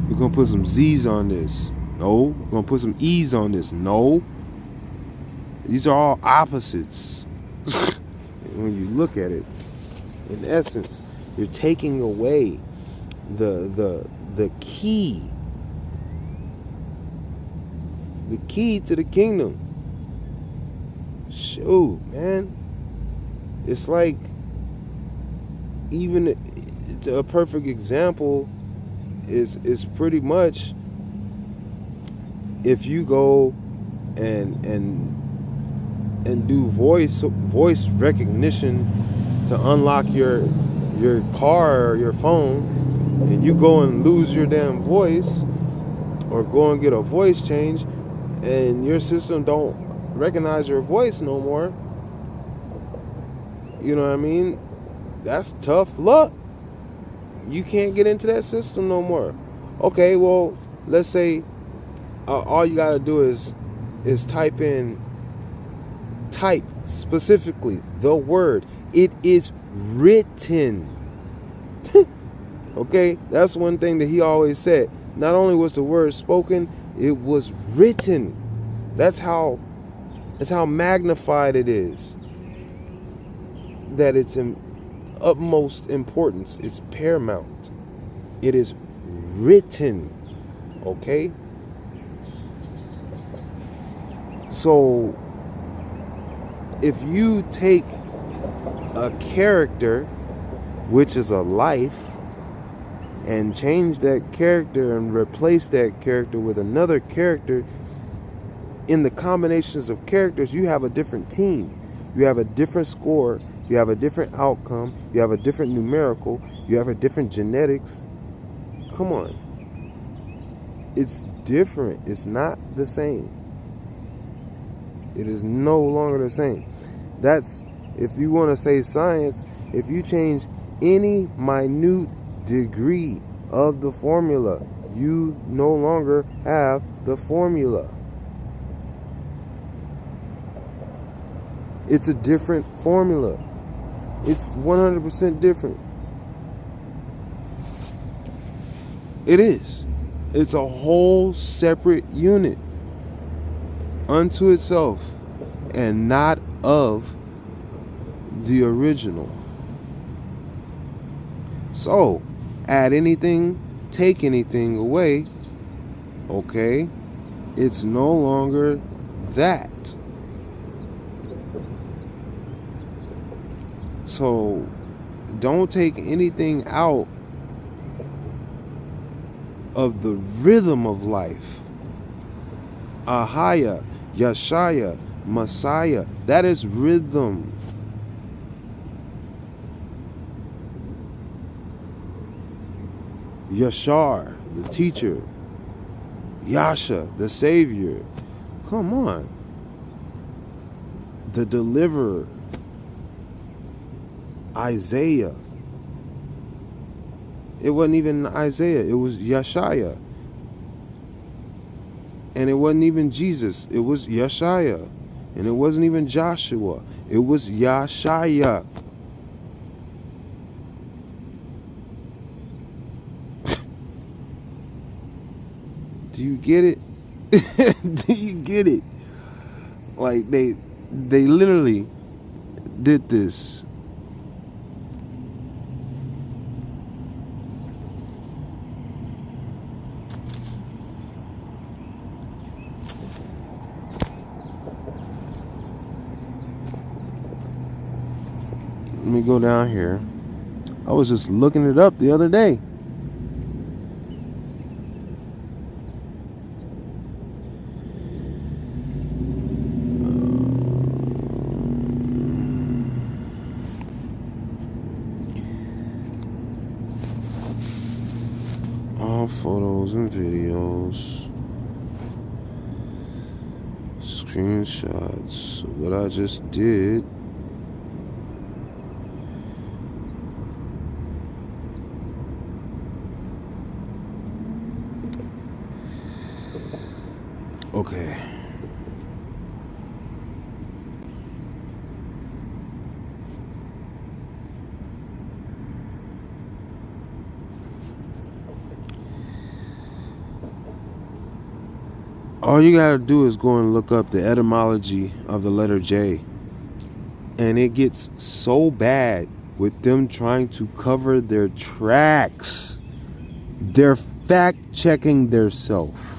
Speaker 1: We're gonna put some Z's on this. No, we're gonna put some E's on this. No, these are all opposites. When you look at it, in essence, you're taking away the key to the kingdom. Shoot, man, it's like, even a perfect example is pretty much if you go and do voice recognition to unlock your car or your phone, and you go and lose your damn voice, or go and get a voice change, and your system don't recognize your voice no more, you know what I mean? That's tough luck. You can't get into that system no more. Okay, well, let's say all you gotta do is type specifically the word. It is written. Okay, that's one thing that he always said. Not only was the word spoken, it was written. That's how magnified it is. That it's in utmost importance. It's paramount. It is written. Okay? So if you take a character, which is a life, and change that character and replace that character with another character, in the combinations of characters, you have a different team. You have a different score. You have a different outcome. You have a different numerical. You have a different genetics. Come on. It's different. It's not the same. It is no longer the same. That's, if you want to say science, if you change any minute degree of the formula, you no longer have the formula. It's a different formula. It's 100% different. It is. It's a whole separate unit unto itself and not of the original. So, add anything, take anything away, okay? It's no longer that. So, don't take anything out of the rhythm of life. Ahaya, Yashaya, Messiah, that is rhythm. Yashar, the teacher. Yasha, the savior. Come on. The deliverer. Isaiah. It wasn't even Isaiah. It was Yeshaya. And it wasn't even Jesus. It was Yeshaya. And it wasn't even Joshua. It was Yashaya. Do you get it? Do you get it? Like they literally did this. Let me go down here. I was just looking it up the other day. All photos and videos, screenshots of what I just did. Okay. All you gotta do is go and look up the etymology of the letter J. And it gets so bad with them trying to cover their tracks. They're fact-checking theirself.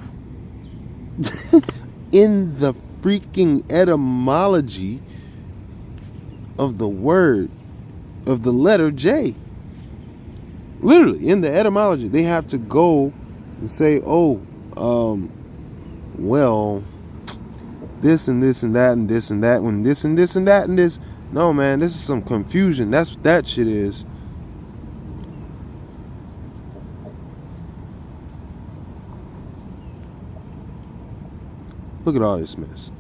Speaker 1: In the freaking etymology of the word, of the letter J. Literally, in the etymology, they have to go and say, oh, well, this and this and that and this and that, when this and this and that and this. No, man, this is some confusion. That's what that shit is. Look at all this mess.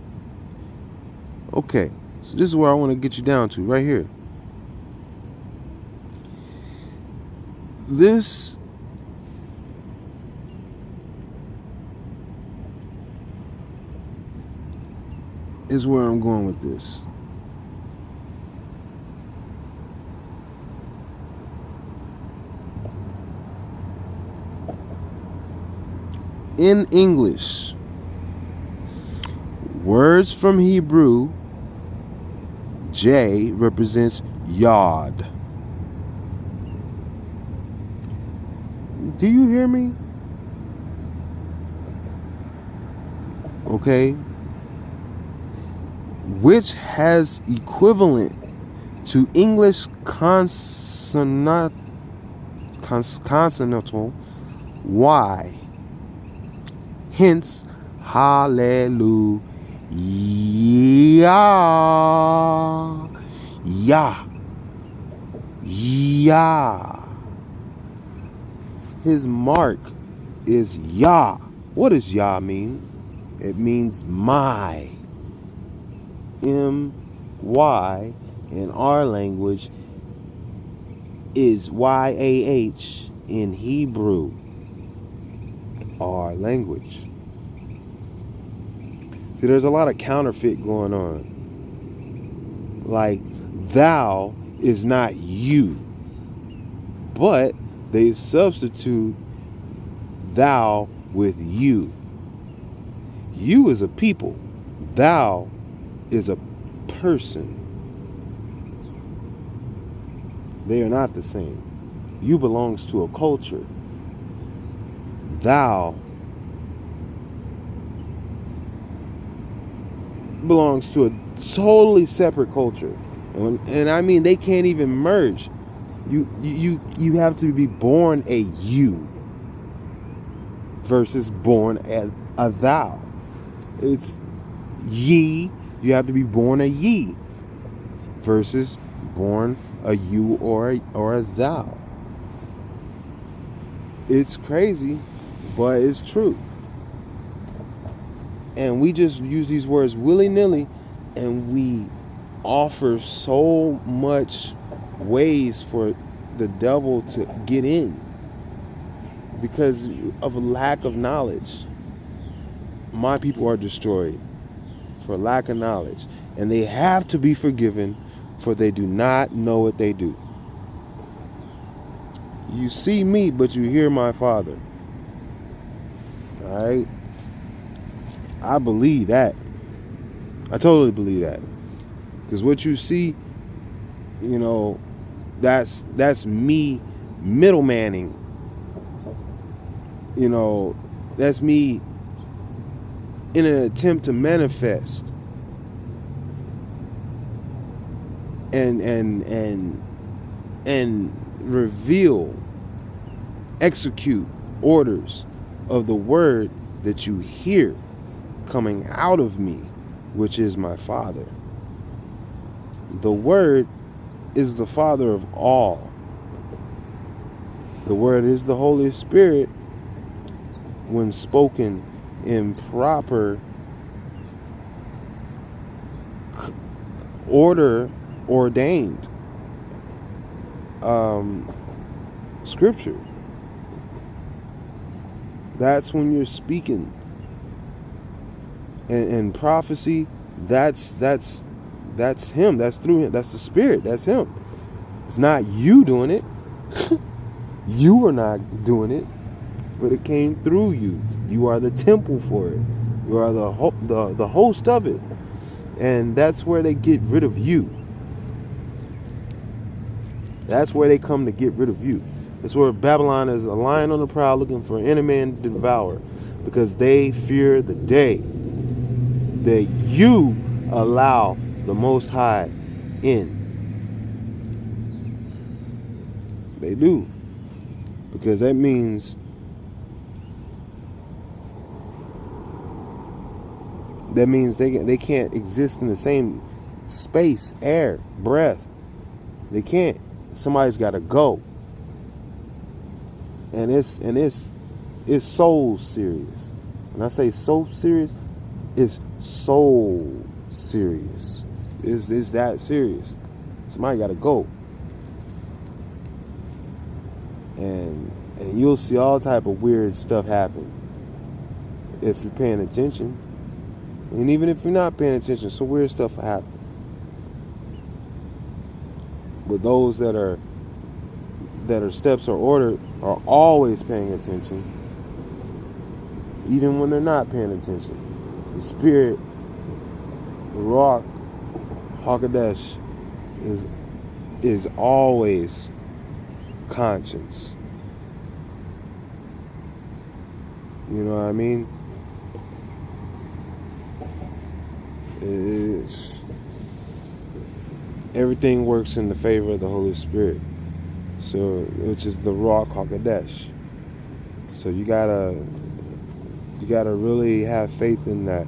Speaker 1: Okay, so this is where I want to get you down to, right here. This is where I'm going with this. In English, words from Hebrew, J represents Yod. Do you hear me? Okay. Which has equivalent to English consonantal Y. Hence, hallelujah. Yah. Yah. His mark is Yah. What does Yah mean? It means my. M-Y in our language is Y-A-H in Hebrew, our language. See, there's a lot of counterfeit going on. Like, thou is not you, but they substitute thou with you. You is a people. Thou is a person. They are not the same. You belongs to a culture. Thou belongs to a totally separate culture. And I mean, they can't even merge. You have to be born a you versus born a thou. It's ye. You have to be born a ye versus born a you or a thou. It's crazy, but it's true. And we just use these words willy-nilly, and we offer so much ways for the devil to get in because of a lack of knowledge. My people are destroyed for lack of knowledge, and they have to be forgiven, for they do not know what they do. You see me, but you hear my Father. All right? I believe that. I totally believe that. Because what you see, you know, that's me middlemaning. You know, that's me in an attempt to manifest and reveal, execute orders of the word that you hear coming out of me, which is my Father. The word is the Father of all. The word is the Holy Spirit when spoken in proper order, ordained scripture. That's when you're speaking. And prophecy, that's him. That's through him. That's the Spirit. That's him. It's not you doing it. You are not doing it, but it came through you. You are the temple for it. You are the host of it. And that's where they get rid of you. That's where they come to get rid of you. That's where Babylon is a lion on the prowl looking for an enemy to devour, because they fear the day that you allow the Most High in. They do. Because that means they can't exist in the same space, air, breath. They can't. Somebody's got to go. And it's so serious. When I say so serious, it's so serious. It's that serious. Somebody got to go. And you'll see all type of weird stuff happen if you're paying attention. And even if you're not paying attention, some weird stuff will happen. But those that are steps are ordered are always paying attention, even when they're not paying attention. The Spirit, the Ruach HaKodesh, is always conscious. You know what I mean? It's, everything works in the favor of the Holy Spirit. So, which is the Ruach HaKodesh. So you gotta really have faith in that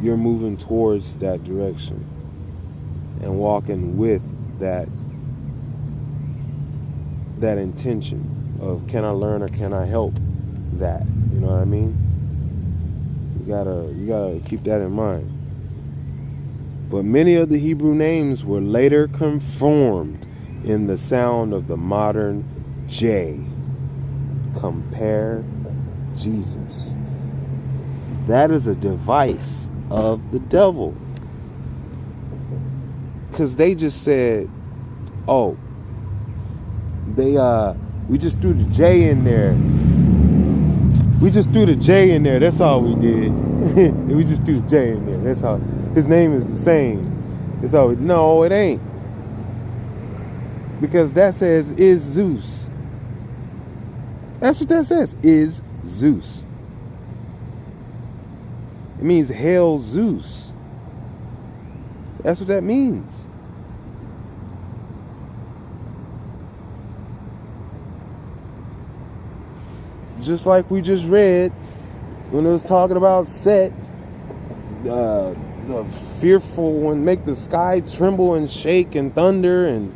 Speaker 1: you're moving towards that direction and walking with that intention of, can I learn or can I help that? You know what I mean? You gotta keep that in mind. But many of the Hebrew names were later conformed in the sound of the modern J. Compare Jesus. That is a device of the devil. Because they just said, oh, we just threw the J in there. We just threw the J in there. That's all we did. We just threw the J in there. That's all. His name is the same. That's all. No, it ain't. Because that says is Zeus. That's what that says. Is Zeus. It means hail Zeus. That's what that means. Just like we just read when it was talking about Set, the fearful one, make the sky tremble and shake and thunder and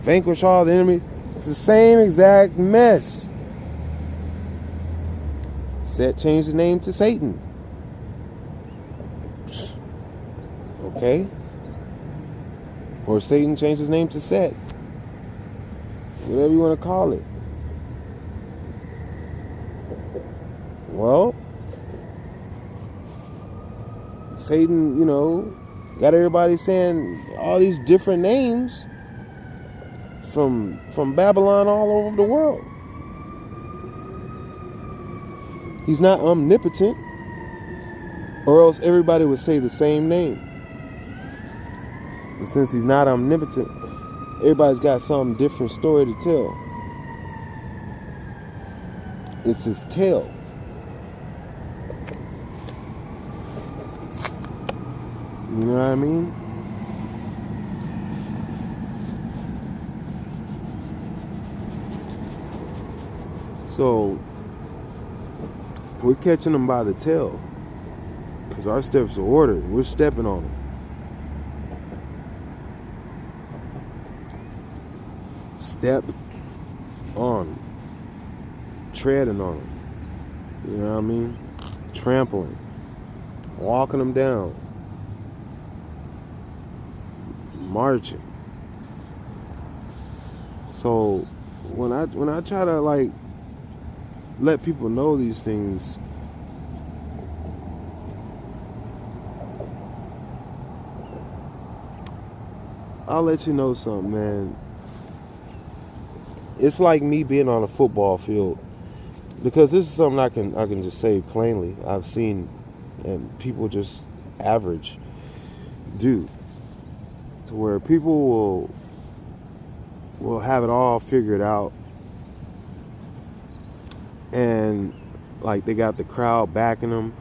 Speaker 1: vanquish all the enemies. It's the same exact mess. Set changed the name to Satan. Okay? Or Satan changed his name to Set. Whatever you want to call it. Well, Satan, got everybody saying all these different names from Babylon all over the world. He's not omnipotent, or else everybody would say the same name. But since he's not omnipotent, everybody's got some different story to tell. It's his tale. You know what I mean? So, we're catching them by the tail. Because our steps are ordered. We're stepping on them. Step on them. Treading on them. You know what I mean? Trampling. Walking them down. Marching. So when I try to let people know these things, I'll let you know something, man. It's like me being on a football field, because this is something I can just say plainly. I've seen, and people just average do. To where people will have it all figured out, and they got the crowd backing them,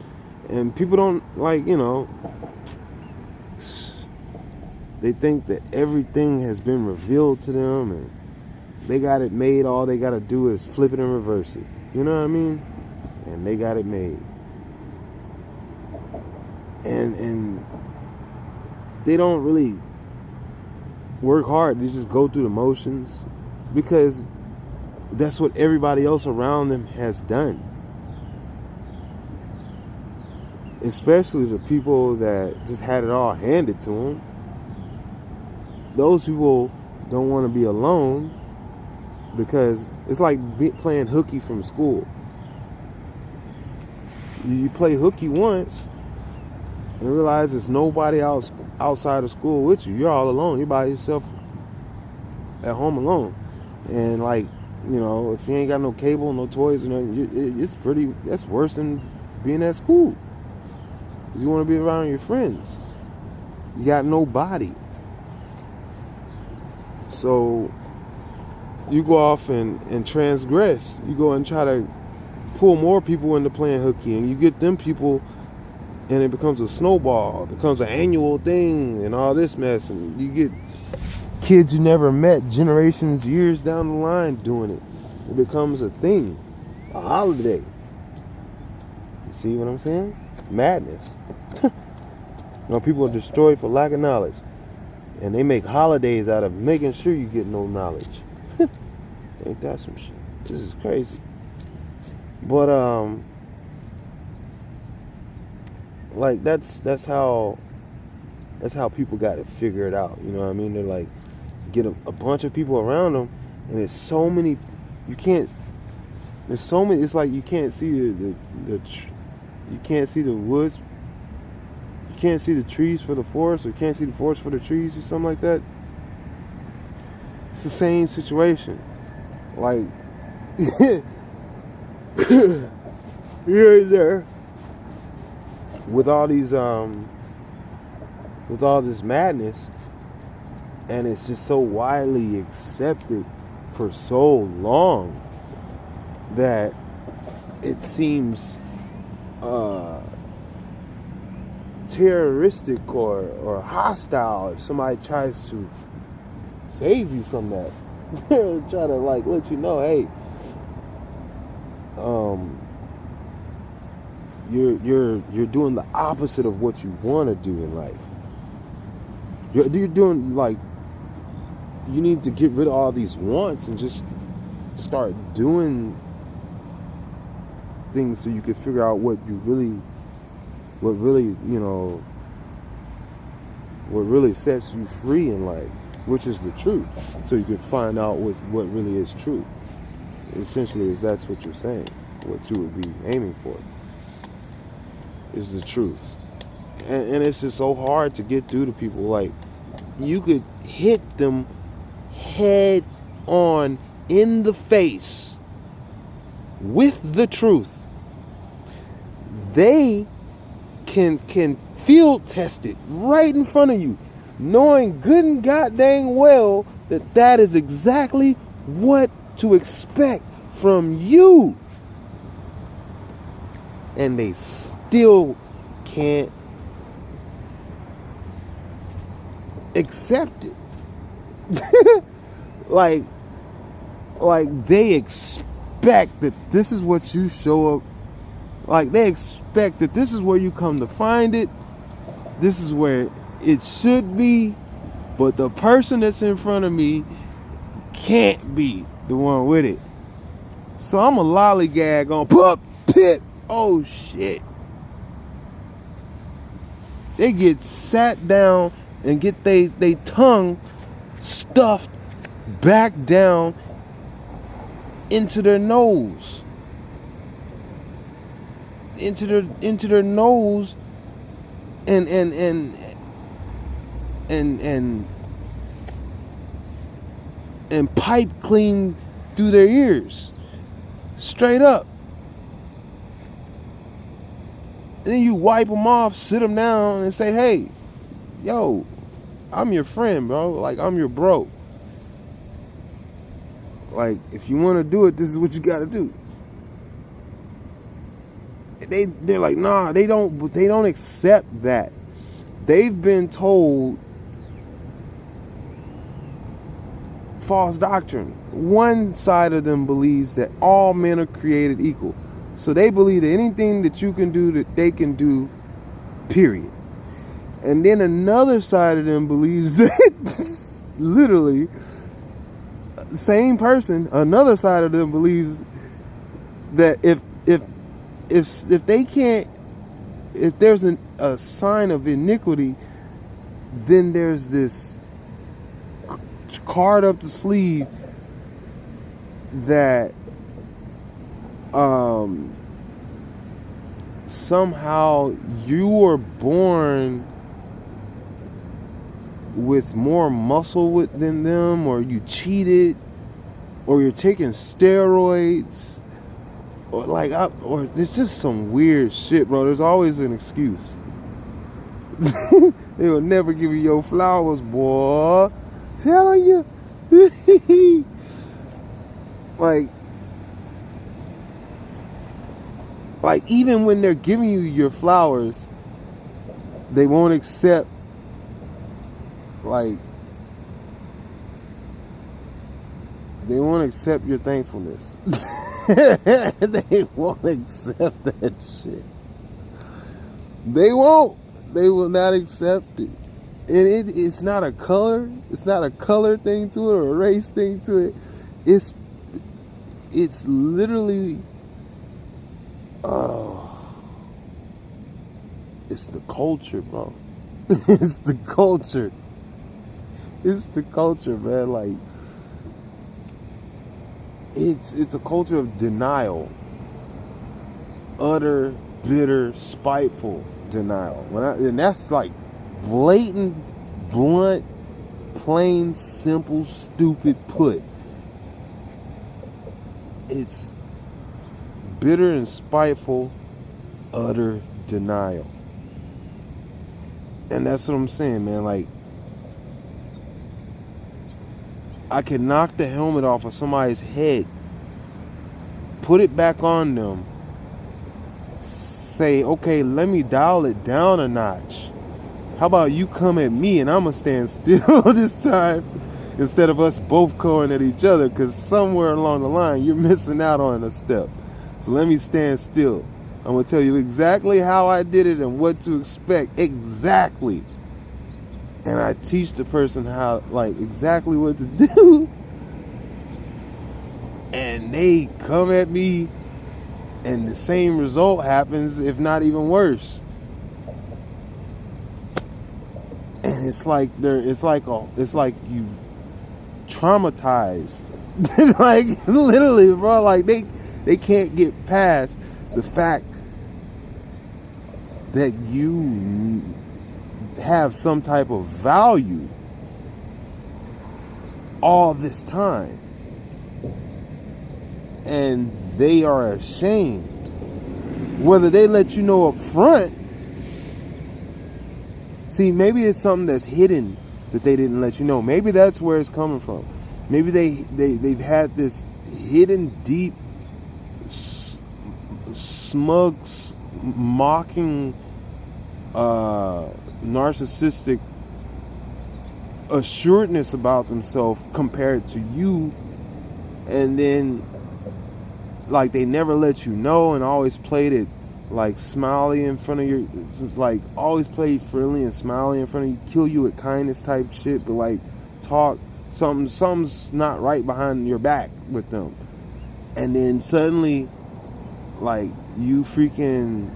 Speaker 1: and people don't they think that everything has been revealed to them and they got it made. All they got to do is flip it and reverse it. You know what I mean? And they got it made. And they don't really work hard. They just go through the motions because that's what everybody else around them has done. Especially the people that just had it all handed to them. Those people don't want to be alone, because it's like playing hooky from school. You play hooky once and realize there's nobody else outside of school with you. You're all alone. You're by yourself at home alone. And if you ain't got no cable, no toys, that's worse than being at school. 'Cause you want to be around your friends. You got nobody. So you go off and transgress. You go and try to pull more people into playing hooky, and you get them people, and it becomes a snowball. It becomes an annual thing and all this mess, and you get kids you never met generations, years down the line doing it. It becomes a thing, a holiday. You see what I'm saying? Madness. People are destroyed for lack of knowledge, and they make holidays out of making sure you get no knowledge. Ain't that some shit? This is crazy. But like that's how people got to figure it out. You know what I mean? They're like, get a bunch of people around them, and there's so many. There's so many. It's like you can't see you can't see the woods. You can't see the trees for the forest, or you can't see the forest for the trees, or something like that. It's the same situation. Like, you're there with all these with all this madness, and it's just so widely accepted for so long that it seems terroristic or hostile if somebody tries to save you from that. Try to like let you know, hey, you're doing the opposite of what you want to do in life. You're doing, like, you need to get rid of all these wants and just start doing things so you can figure out what really sets you free in life, which is the truth. So you can find out what really is true. Essentially, is that's what you're saying. What you would be aiming for is the truth. And it's just so hard to get through to people. Like, you could hit them head on in the face with the truth. They can field test it right in front of you, knowing good and goddamn well that is exactly what to expect from you. And they still can't accept it. like they expect that this is what you show up. Like, they expect that this is where you come to find it. This is where it should be. But the person that's in front of me can't be the one with it. So I'm a lollygag on pit. Oh shit. They get sat down and get they tongue stuffed back down into their nose. Into their nose and pipe clean through their ears. Straight up. And then you wipe them off, sit them down, and say, hey, yo, I'm your friend, bro. Like, I'm your bro. Like, if you want to do it, this is what you got to do. They're like, nah, they don't accept that. They've been told false doctrine. One side of them believes that all men are created equal. So they believe that anything that you can do, that they can do, period. And then another side of them believes that literally, same person, another side of them believes that if they can't, if there's a sign of iniquity, then there's this card up the sleeve that somehow you were born with more muscle than them, or you cheated, or you're taking steroids, or there's just some weird shit, bro. There's always an excuse. They will never give you your flowers, boy. Telling you. Like even when they're giving you your flowers, they won't accept, like, they won't accept your thankfulness. They won't accept that shit. They won't. They will not accept it. And it's not a color. It's not a color thing to it or a race thing to it. It's literally, it's the culture, bro. It's the culture. It's the culture, man. Like, it's a culture of denial. Utter, bitter, spiteful denial. And that's like blatant, blunt, plain, simple, stupid put. It's bitter and spiteful, utter denial. And that's what I'm saying, man. Like, I can knock the helmet off of somebody's head, put it back on them, say, okay, let me dial it down a notch. How about you come at me and I'm going to stand still this time instead of us both going at each other, because somewhere along the line you're missing out on a step. So let me stand still. I'm going to tell you exactly how I did it and what to expect. Exactly. And I teach the person how, like, exactly what to do. And they come at me and the same result happens, if not even worse. And it's like it's like you've traumatized. Like, literally, bro, like they can't get past the fact that you have some type of value all this time, and they are ashamed, whether they let you know up front. See, maybe it's something that's hidden that they didn't let you know. Maybe that's where it's coming from. Maybe they've had this hidden, deep, smug, mocking, narcissistic assuredness about themselves compared to you, and then, like, they never let you know and always played it like smiley in front of your, like, always played friendly and smiley in front of you, kill you with kindness type shit, but like talk something's not right behind your back with them. And then suddenly, like, you freaking,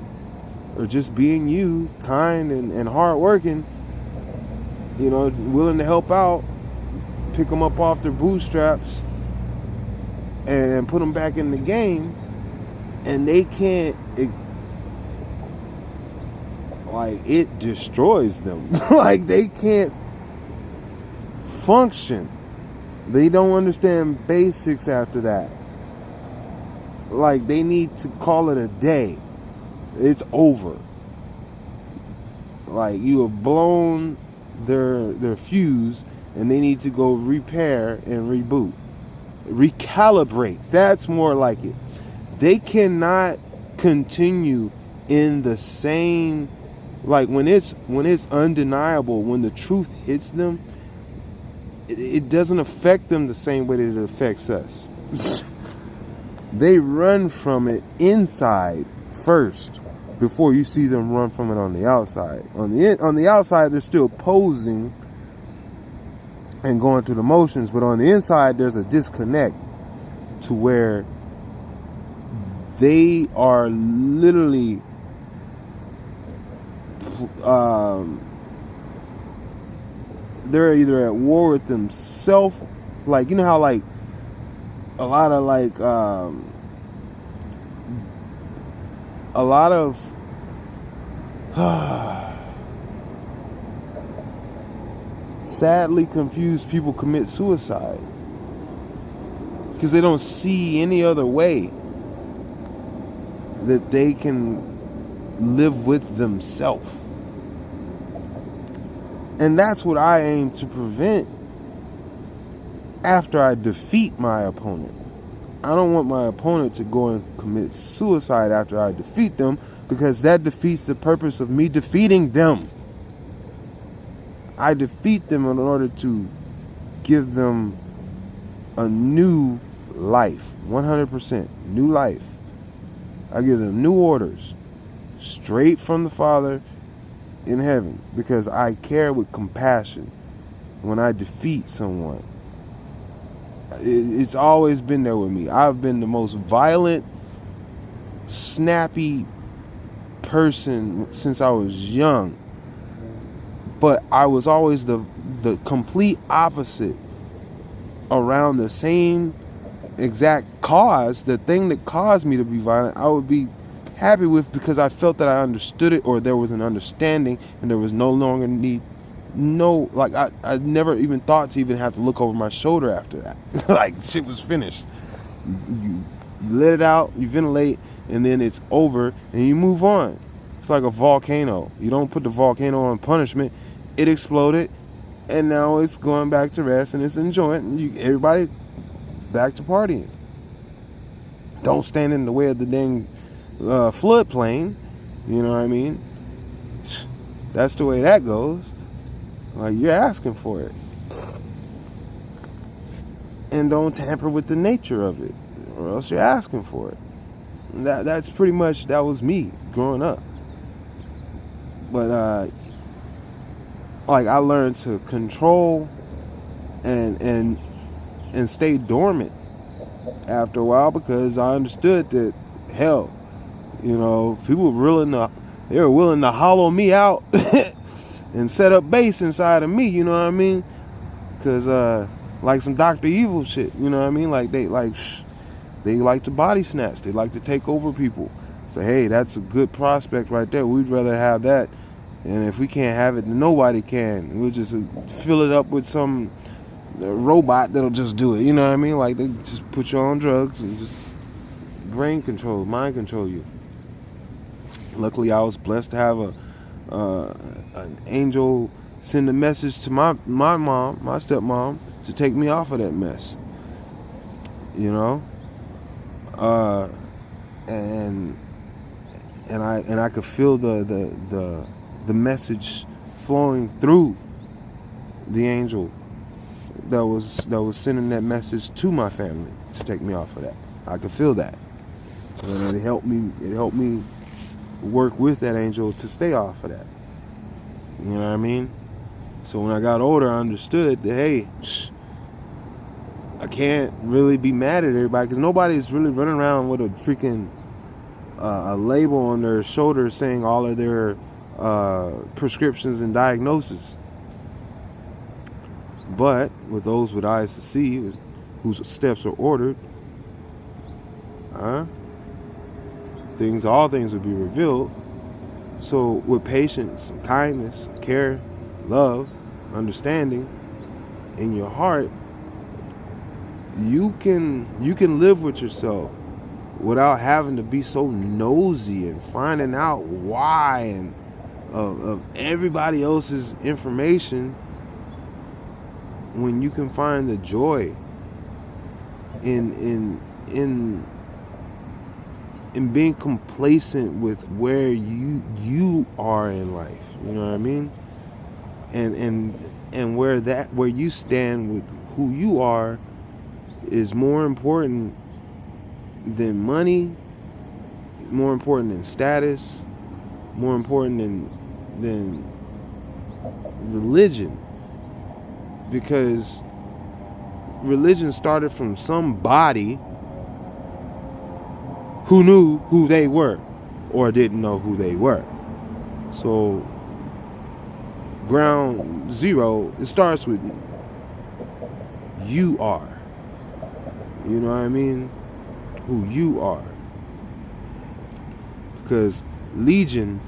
Speaker 1: or just being you, kind and hardworking, you know, willing to help out, pick them up off their bootstraps and put them back in the game, and they can't, it destroys them. Like, they can't function. They don't understand basics after that. Like, they need to call it a day. It's over. Like, you have blown their fuse, and they need to go repair and reboot. Recalibrate. That's more like it. They cannot continue in the same, like, when it's undeniable, when the truth hits them, it doesn't affect them the same way that it affects us. They run from it inside first before you see them run from it on the outside. On the outside, they're still posing and going through the motions, but on the inside, there's a disconnect to where they are literally they're either at war with themselves, like, you know how, like, a lot of sadly confused people commit suicide because they don't see any other way that they can live with themselves. And that's what I aim to prevent after I defeat my opponent. I don't want my opponent to go and commit suicide after I defeat them, because that defeats the purpose of me defeating them. I defeat them in order to give them a new life, 100% new life. I give them new orders, straight from the Father in heaven, because I care with compassion when I defeat someone. It's always been there with me. I've been the most violent, snappy person since I was young, but I was always the complete opposite around the same exact cause. The thing that caused me to be violent, I would be happy with, because I felt that I understood it, or there was an understanding, and there was no longer need. No, like I never even thought to even have to look over my shoulder after that. Like, shit was finished. You let it out, you ventilate, and then it's over, and you move on. It's like a volcano. You don't put the volcano on punishment. It exploded, and now it's going back to rest, and it's enjoying. Everybody back to partying. Don't stand in the way of the dang floodplain. You know what I mean? That's the way that goes. Like, you're asking for it. And don't tamper with the nature of it, or else you're asking for it. That's pretty much, that was me growing up. But like, I learned to control and stay dormant after a while, because I understood that, hell, you know, people they were willing to hollow me out and set up base inside of me, you know what I mean? Because like some Dr. Evil shit, you know what I mean? Like, they like to body snatch. They like to take over people. So, hey, that's a good prospect right there. We'd rather have that. And if we can't have it, then nobody can. We'll just fill it up with some robot that'll just do it. You know what I mean? Like, they just put you on drugs and just brain control, mind control you. Luckily, I was blessed to have an angel send a message to my mom, my stepmom, to take me off of that mess. You know? And I could feel the message flowing through the angel that was sending that message to my family to take me off of that. I could feel that, and it helped me work with that angel to stay off of that. You know what I mean? So when I got older, I understood that, hey, I can't really be mad at everybody, because nobody's really running around with a freaking a label on their shoulder saying all of their prescriptions and diagnoses. But with those with eyes to see, whose steps are ordered, all things will be revealed. So with patience, kindness, care, love, understanding in your heart, you can live with yourself without having to be so nosy and finding out why and of everybody else's information, when you can find the joy in being complacent with where you are in life. You know what I mean? And where you stand with who you are is more important than money, more important than status, more important than religion. Because religion started from somebody who knew who they were or didn't know who they were. So ground zero, it starts with you are. You know what I mean? Who you are. Because legion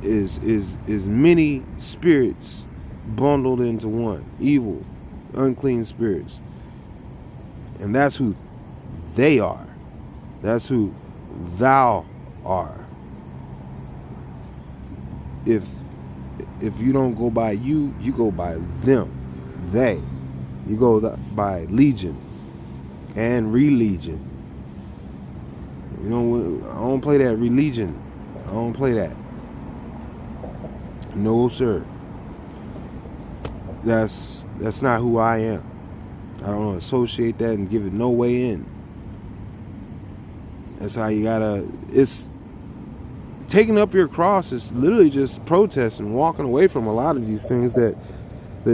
Speaker 1: is many spirits bundled into one. Evil, unclean spirits. And that's who they are. That's who thou art. If you don't go by you go by them. They. You go by legion and religion. You know, I don't play that religion. I don't play that. No, sir. That's not who I am. I don't associate that and give it no way in. That's how you gotta. It's taking up your cross is literally just protesting, walking away from a lot of these things that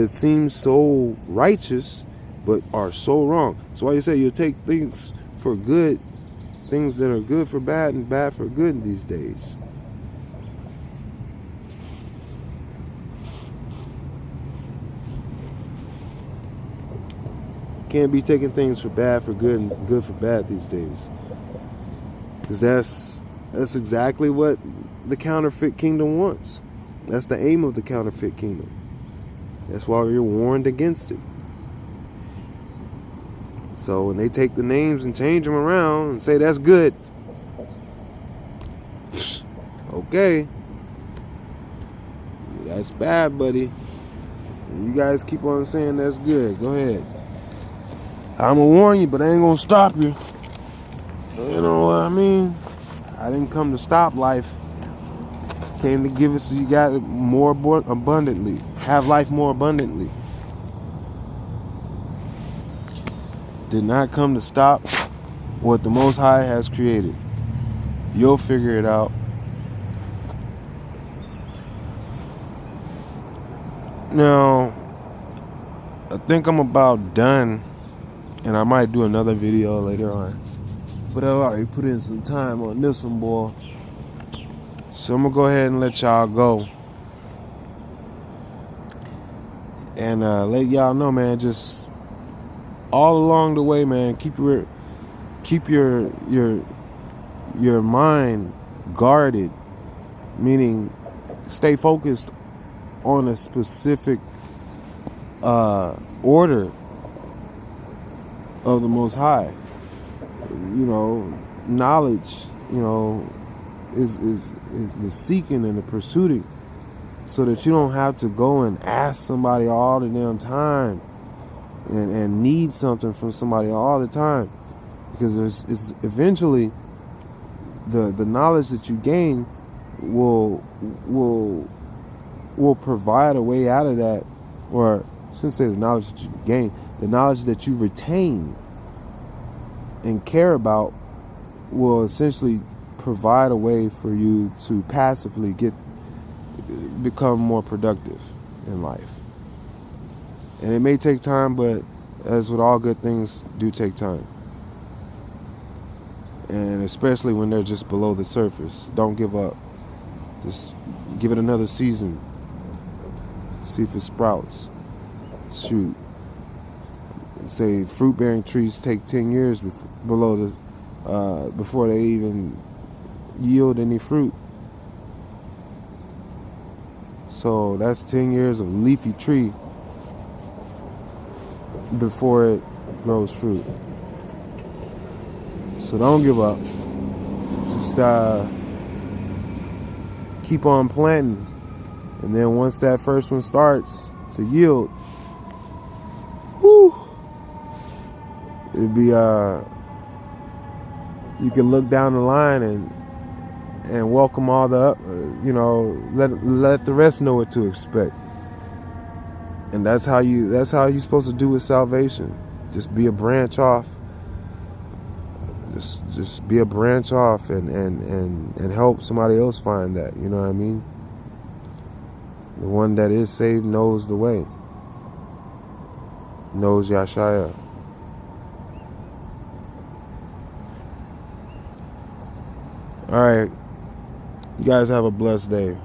Speaker 1: seem so righteous but are so wrong. That's why you say you'll take things for good, things that are good for bad and bad for good these days. Can't be taking things for bad for good and good for bad these days. Because that's exactly what the counterfeit kingdom wants. That's the aim of the counterfeit kingdom. That's why we're warned against it. So when they take the names and change them around and say that's good, okay, that's bad, buddy. You guys keep on saying that's good. Go ahead. I'm gonna warn you, but I ain't gonna stop you. You know what I mean? I didn't come to stop life. Came to give us so you got it more abundantly. Have life more abundantly. Did not come to stop what the Most High has created. You'll figure it out. Now, I think I'm about done, and I might do another video later on. But I've already put in some time on this one, boy. So I'm gonna go ahead and let y'all go. And let y'all know, man, just all along the way, man, keep your mind guarded, meaning stay focused on a specific order of the Most High. You know, knowledge, you know, is the seeking and the pursuing, so that you don't have to go and ask somebody all the damn time and need something from somebody all the time, because it's eventually the knowledge that you gain will provide a way out of that, or I shouldn't say the knowledge that you gain, the knowledge that you retain and care about will essentially provide a way for you to passively become more productive in life. And it may take time, but as with all good things, do take time. And especially when they're just below the surface, don't give up. Just give it another season. See if it sprouts. Shoot. Say fruit-bearing trees take 10 years before they even yield any fruit. So that's 10 years of leafy tree before it grows fruit. So don't give up. Just keep on planting, and then once that first one starts to yield, whoo, it'll be you can look down the line and welcome all the let the rest know what to expect. And that's how you're supposed to do with salvation. Just be a branch off. Just be a branch off and help somebody else find that. You know what I mean? The one that is saved knows the way. Knows Yashaya. All right. You guys have a blessed day.